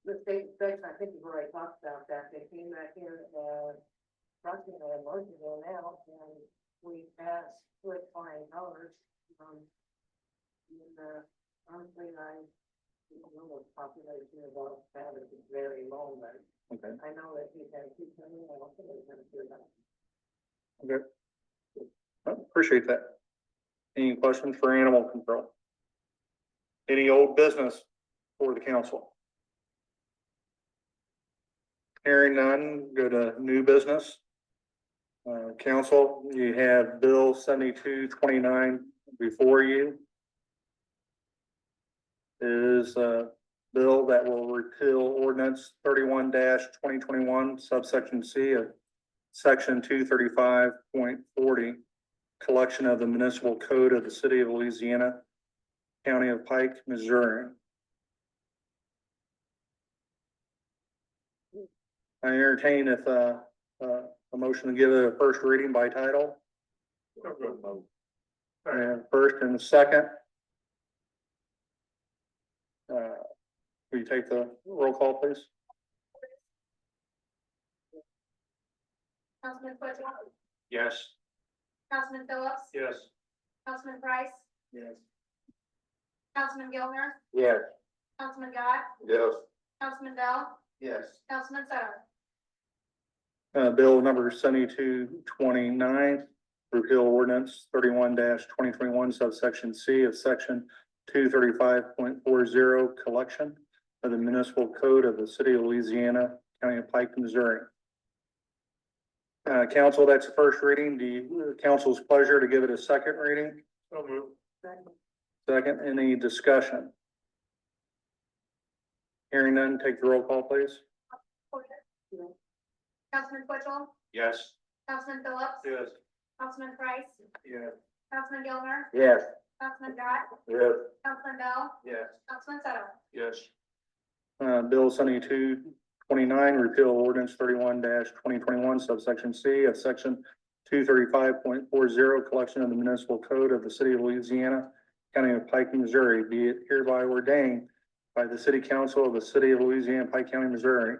the state inspection, I think we've already talked about that, they came back in, approximately a month ago now, and we passed with flying colors, and, honestly, I don't know what population of our status is very low, but Okay. I know that you can keep coming out, so they're gonna do that. Okay. Appreciate that. Any questions for animal control? Any old business for the council? Hearing none, go to new business. Council, you have Bill 7229 before you. It is a bill that will repeal ordinance 31-2021 subsection C of section 235.40, collection of the municipal code of the city of Louisiana, county of Pike, Missouri. I entertain if a motion to give it a first reading by title. And first and second. Will you take the roll call, please? Councilman Quinn, Yes. Councilman Phillips, Yes. Councilman Price, Yes. Councilman Gilmer, Yes. Councilman Dodd, Yes. Councilman Bell, Yes. Councilman Sutter. Bill number 7229, repeal ordinance 31-2021 subsection C of section 235.40, collection of the municipal code of the city of Louisiana, county of Pike, Missouri. Council, that's the first reading. The council's pleasure to give it a second reading. So move. Second, any discussion? Hearing none, take the roll call, please. Councilman Quinn, Yes. Councilman Phillips, Yes. Councilman Price, Yes. Councilman Gilmer, Yes. Councilman Dodd, Yes. Councilman Bell, Yes. Councilman Sutter. Yes. Bill 7229, repeal ordinance 31-2021 subsection C of section 235.40, collection of the municipal code of the city of Louisiana, county of Pike, Missouri, be it hereby ordained by the city council of the city of Louisiana, Pike County, Missouri.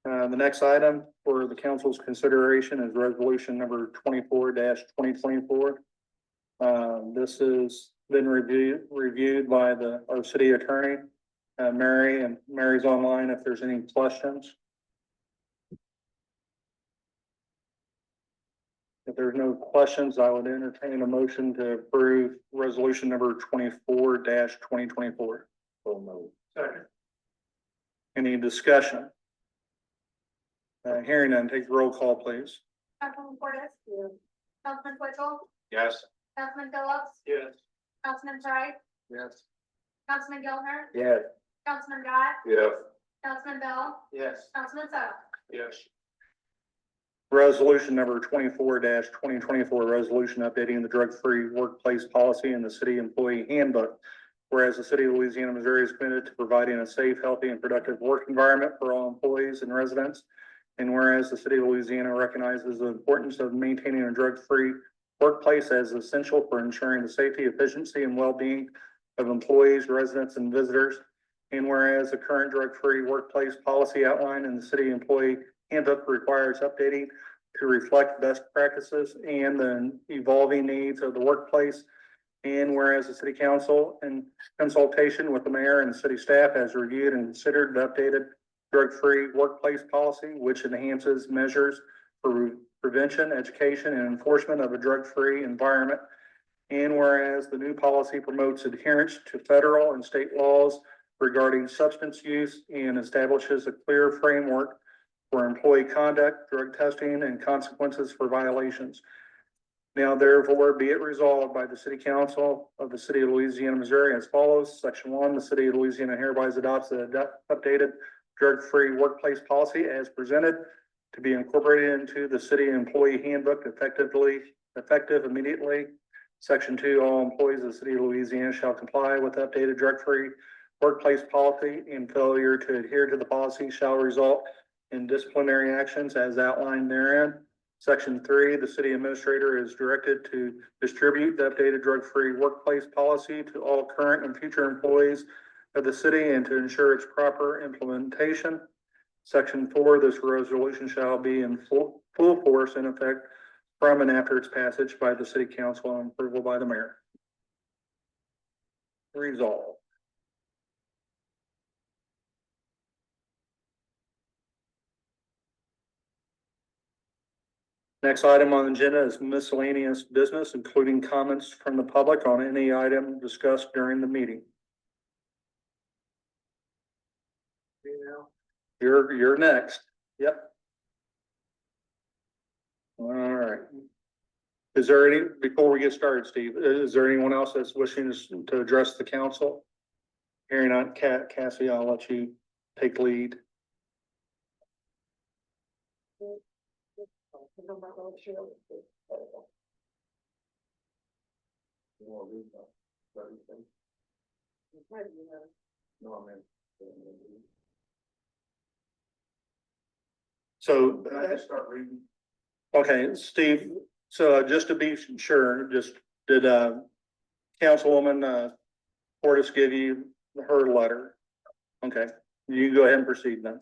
The next item for the council's consideration is resolution number 24-2024. This has been reviewed by our city attorney, Mary, and Mary's online if there's any questions. If there's no questions, I would entertain a motion to approve resolution number 24-2024. Second. Any discussion? Hearing none, take the roll call, please. Councilman Portis. Councilman Quinn, Yes. Councilman Phillips, Yes. Councilman Price, Yes. Councilman Gilmer, Yes. Councilman Dodd, Yes. Councilman Bell, Yes. Councilman Sutter. Yes. Resolution number 24-2024, resolution updating the drug-free workplace policy in the city employee handbook. Whereas the city of Louisiana, Missouri is committed to providing a safe, healthy, and productive work environment for all employees and residents. And whereas the city of Louisiana recognizes the importance of maintaining a drug-free workplace as essential for ensuring the safety, efficiency, and well-being of employees, residents, and visitors. And whereas the current drug-free workplace policy outlined in the city employee handbook requires updating to reflect best practices and the evolving needs of the workplace. And whereas the city council, in consultation with the mayor and the city staff, has reviewed and considered the updated drug-free workplace policy, which enhances measures for prevention, education, and enforcement of a drug-free environment. And whereas the new policy promotes adherence to federal and state laws regarding substance use and establishes a clear framework for employee conduct, drug testing, and consequences for violations. Now therefore be it resolved by the city council of the city of Louisiana, Missouri as follows. Section 1, the city of Louisiana hereby adopts the updated drug-free workplace policy as presented to be incorporated into the city employee handbook effective immediately. Section 2, all employees of the city of Louisiana shall comply with updated drug-free workplace policy, and failure to adhere to the policy shall result in disciplinary actions as outlined therein. Section 3, the city administrator is directed to distribute the updated drug-free workplace policy to all current and future employees of the city and to ensure its proper implementation. Section 4, this resolution shall be in full force in effect from and after its passage by the city council and approval by the mayor. Resolved. Next item on the agenda is miscellaneous business, including comments from the public on any item discussed during the meeting. You're next. Yep. All right. Is there any, before we get started, Steve, is there anyone else that's wishing to address the council? Hearing on Cassie, I'll let you take lead. So, Can I just start reading? okay, Steve, so just to be sure, just did, Councilwoman, Portis give you her letter? Okay, you can go ahead and proceed then.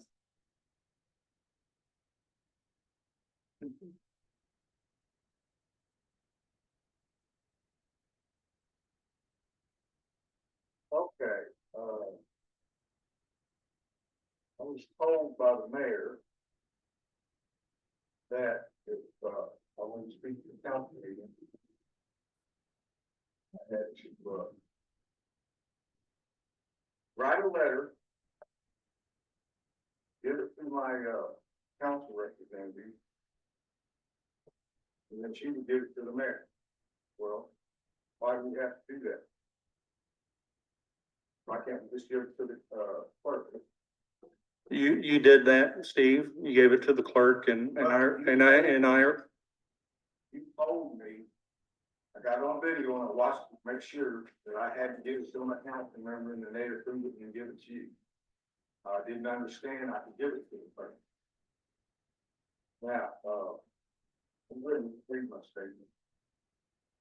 Okay, I was told by the mayor that if, I want to speak to the council meeting, I had to, write a letter, give it to my, council representative, and then she would give it to the mayor. Well, why do we have to do that? Why can't we just give it to the, clerk? You did that, Steve. You gave it to the clerk and I. You told me, I got on video and I watched to make sure that I had to give it to my council member and then they approved it and give it to you. I didn't understand I could give it to the person. Now, I'm going to read my statement.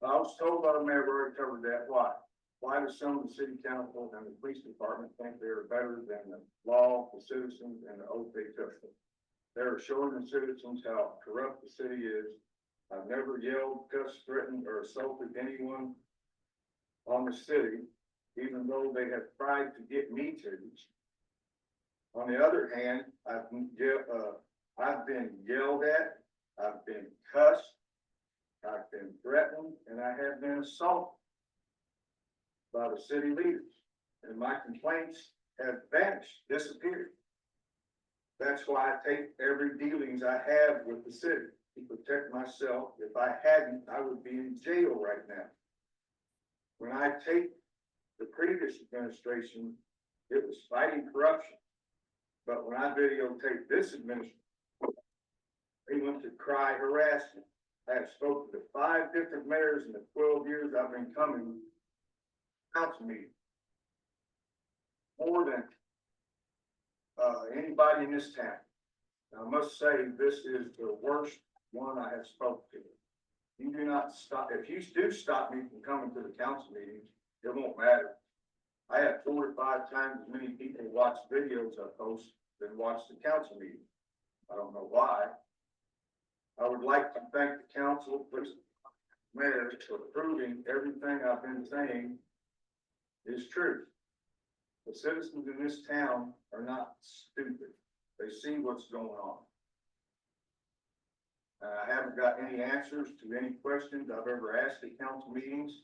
I was told by the mayor, we already covered that. Why? Why do some of the city council and the police department think they are better than the law, the citizens, and the oath they took? They're showing the citizens how corrupt the city is. I've never yelled, cussed, threatened, or assaulted anyone on the city, even though they have tried to get me to. On the other hand, I've been yelled at, I've been cussed, I've been threatened, and I have been assaulted by the city leaders, and my complaints have vanished, disappeared. That's why I take every dealings I have with the city to protect myself. If I hadn't, I would be in jail right now. When I take the previous administration, it was fighting corruption. But when I videotape this administration, they went to cry harassment. I have spoken to 5 different mayors in the 12 years I've been coming council meeting. More than anybody in this town. Now, I must say, this is the worst one I have spoken to. You do not stop, if you do stop me from coming to the council meetings, it won't matter. I have 4 to 5 times as many people watch videos I post than watch the council meeting. I don't know why. I would like to thank the council, please, mayor, for approving everything I've been saying is true. The citizens in this town are not stupid. They see what's going on. I haven't got any answers to any questions I've ever asked at council meetings.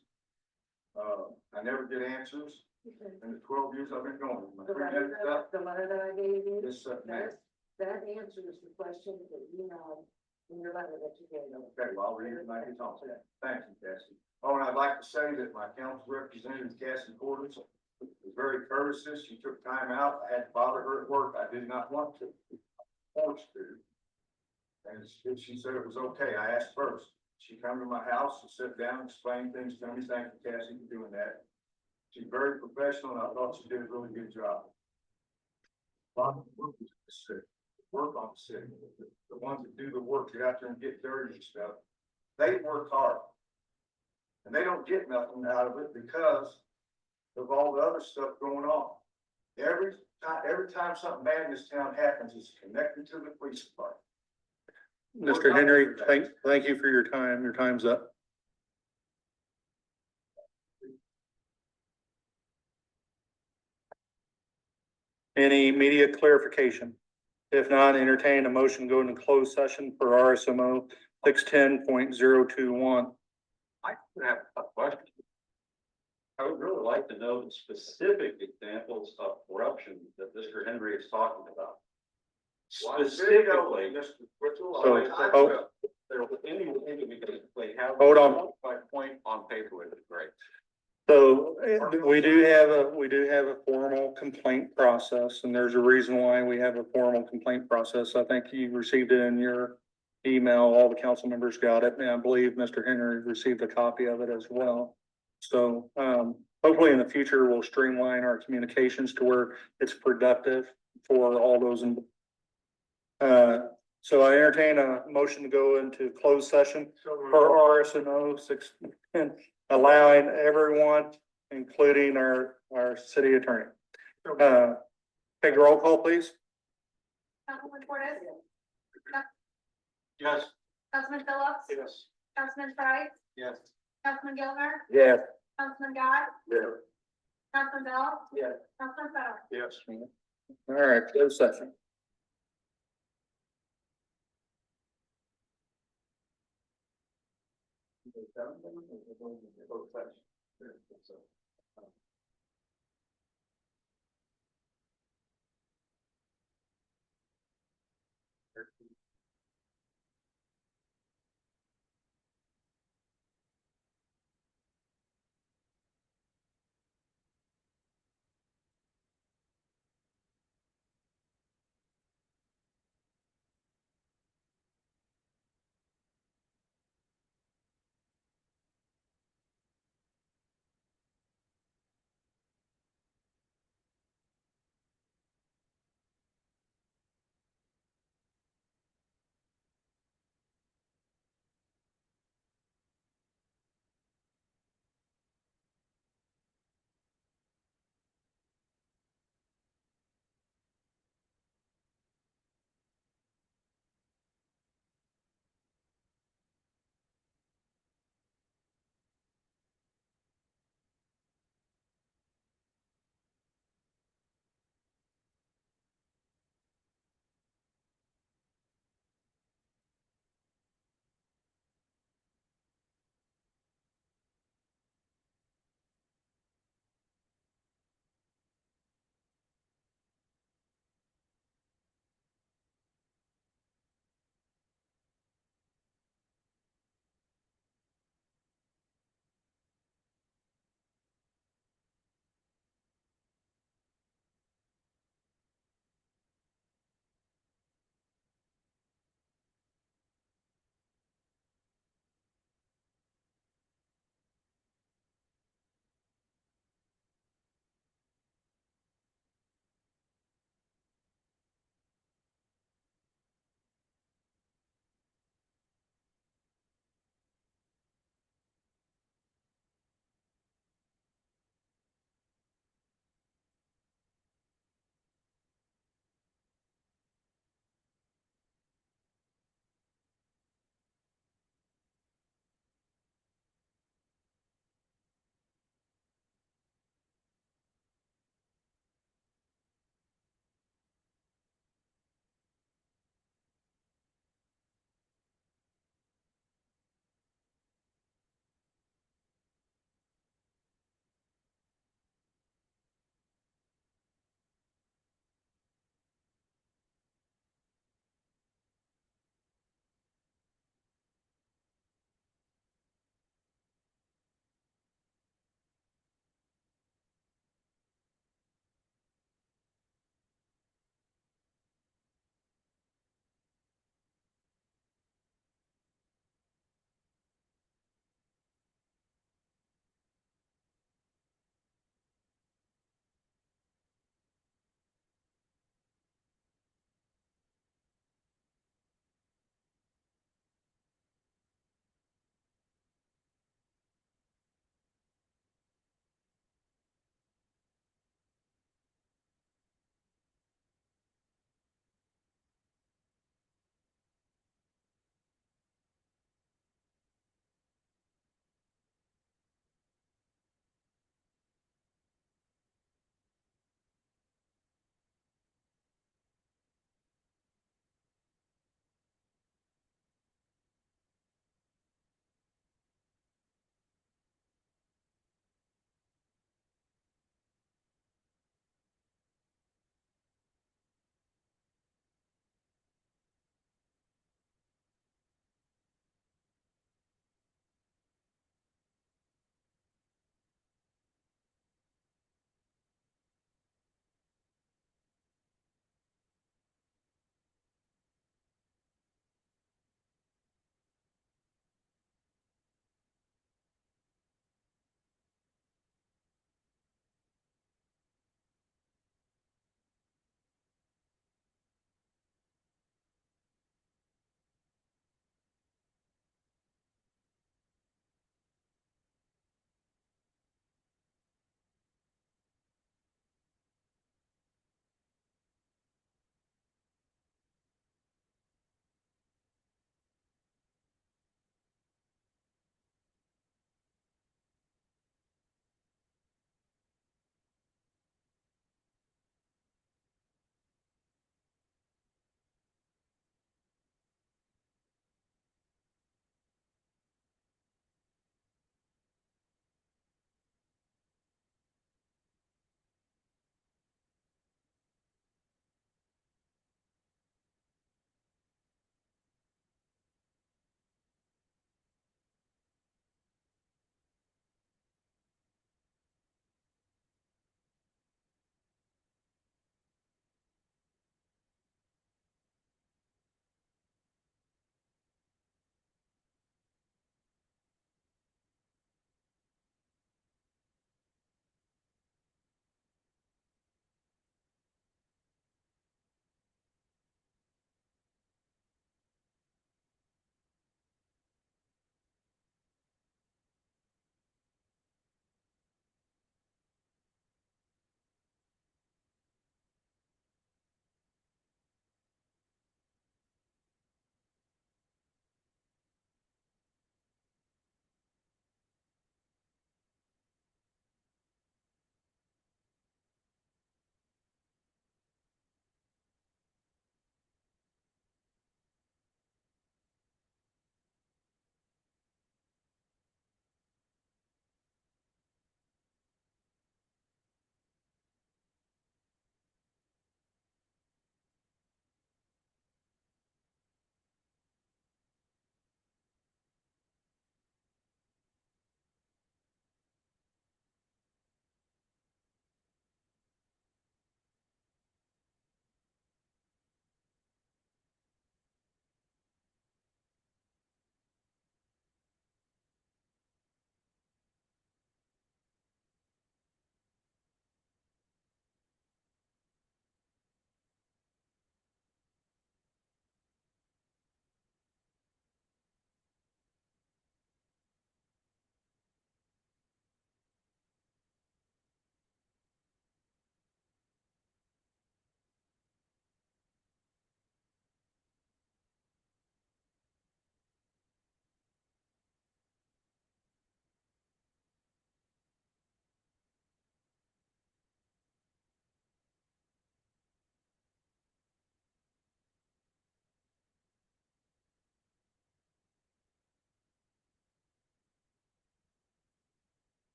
I never get answers in the 12 years I've been going. The letter that I gave you, This, that answers the question that you know in your letter that you gave them. okay, well, I'll read it like it's on that. Thank you, Cassie. Oh, and I'd like to say that my council representative, Cassie Portis, was very courteous. She took time out. I had to bother her at work. I did not want to, forced to. And she said it was okay. I asked first. She come to my house to sit down and explain things to me. Thank you, Cassie, for doing that. She's very professional, and I thought she did a really good job. work on the city, the ones that do the work, get out there and get dirty and stuff, they work hard. And they don't get nothing out of it because of all the other stuff going on. Every time something bad in this town happens, it's connected to the police department. Mr. Henry, thank you for your time. Your time's up. Any media clarification? If not, entertain a motion to go into closed session for RSMO 610.021. I have a question. I would really like to know the specific examples of corruption that Mr. Henry is talking about. Specifically. So, Any way that we can, like, have. Hold on. By point on paper would be great. So we do have a formal complaint process, and there's a reason why we have a formal complaint process. I think you received it in your email. All the council members got it, and I believe Mr. Henry received a copy of it as well. So, hopefully in the future, we'll streamline our communications to where it's productive for all those. So I entertain a motion to go into closed session for RSMO 610, allowing everyone, including our city attorney. Take a roll call, please. Councilman Portis, Yes. Councilman Phillips, Yes. Councilman Price, Yes. Councilman Gilmer, Yes. Councilman Dodd, Yeah. Councilman Bell. Yeah. Councilman Fennel. Yes. All right, closed session.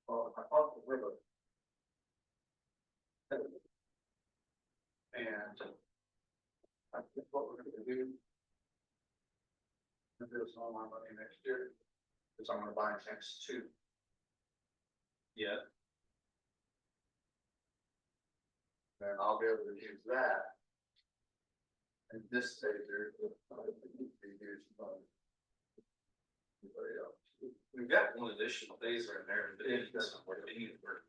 Well, I thought the river. And I think what we're gonna do. If there's no more money next year, is I'm gonna buy next two. Yeah. Then I'll be able to use that. And this stays there. We've got one additional phaser in there, but it doesn't work, it needs work.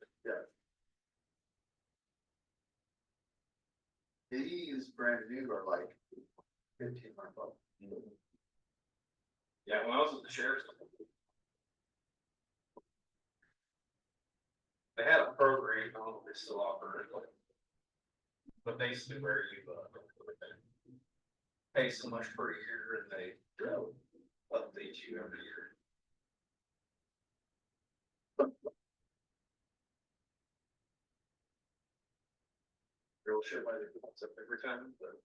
These brand new are like $1,500. Yeah, when I was at the sheriff's. They had a program, I don't know if they still offer it, but basically where you, pay so much per year and they update you every year. Real shit, why they put up every time, but.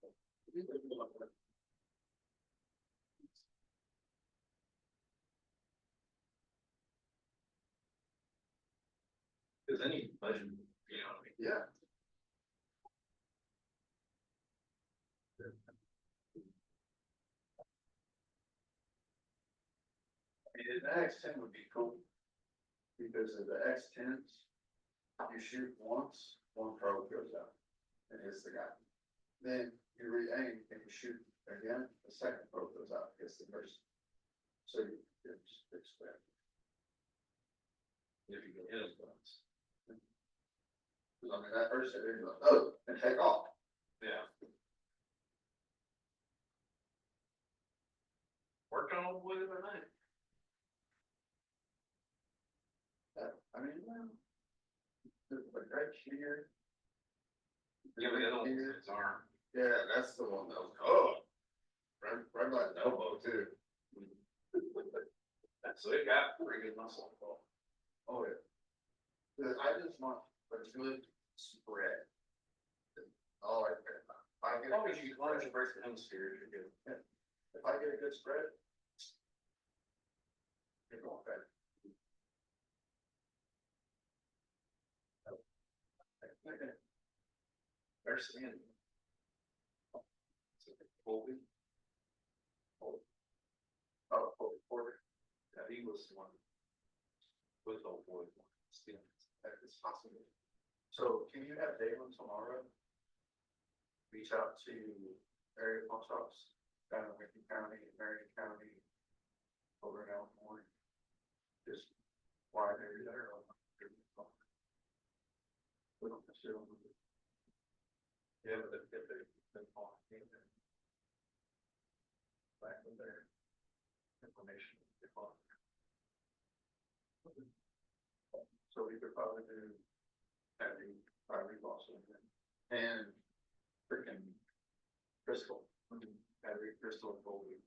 Cause any budget, you know, what I mean, Yeah. The X10 would be cool. Because of the X10s, you shoot once, one probe goes out and hits the guy. Then you re-aim and you shoot again, the second probe goes out, hits the person. So it's fair. if you can hit them once. I mean, that person, they're going, oh, and take off. Yeah. Working on wood or not? I mean, well, the right here. Yeah, but the other one's his arm. Yeah, that's the one that was, oh. Right by the elbow too. So it got pretty good muscle. Oh, yeah. Cause I just want a good spread. All right, I As get, long as you break the hemisphere, you're good. if I get a good spread. You're going better. There's Sandy. Colby. Oh, Porter, Yeah, he was the one. Was the old boy. it's possible. So can you have Dalen tomorrow? Reach out to area post office, down in Lincoln County, Marion County. Over in Elmore. Just why they're there. We don't assume. Yeah, but if they've been on. Back with their information. So we could probably do having Kyrie Boston and freaking Crystal, Kyrie, Crystal and Colby.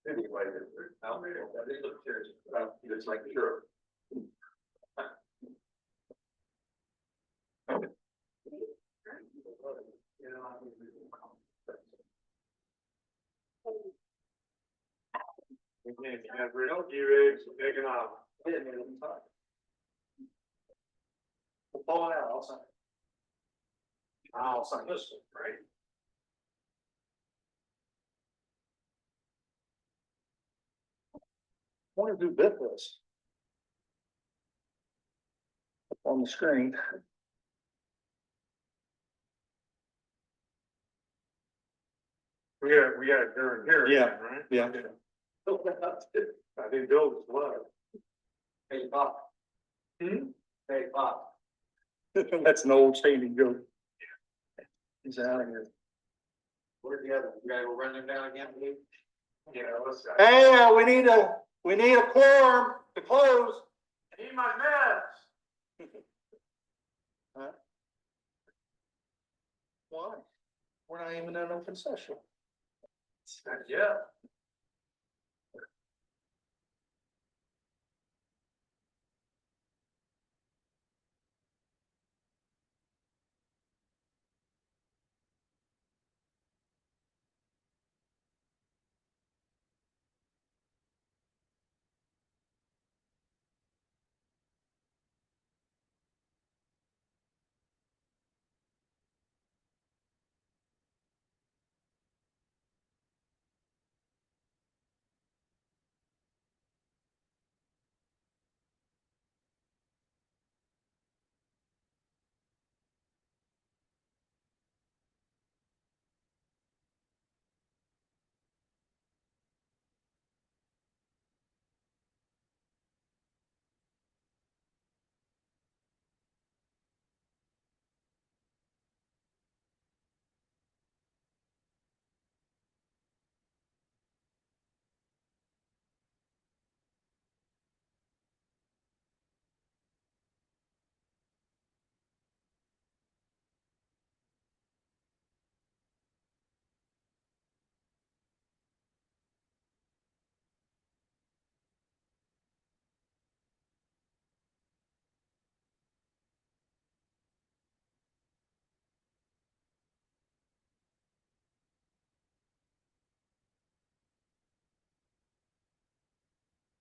Anyway, out there, that is a church, it's like sure. You eggs taken off. Pull it out, I'll sign. I'll sign this one, right? Want to do bit list. On the screen. We got it during here. Yeah, Right? yeah. I didn't build as well. Hey, Bob. Hey, Bob. That's an old standing joke. He's out of here. Where's the other? You gotta go run them down again, please? Yeah, let's. Hey, we need a quorum to close. Need my meds. Why? We're not even in an open session. Yeah.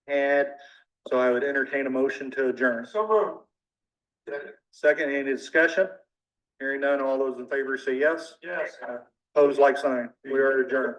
And so I would entertain a motion to adjourn. So moved. Second, any discussion? Hearing none, all those in favor say yes. Yes. Opposed, like sign. We are adjourned.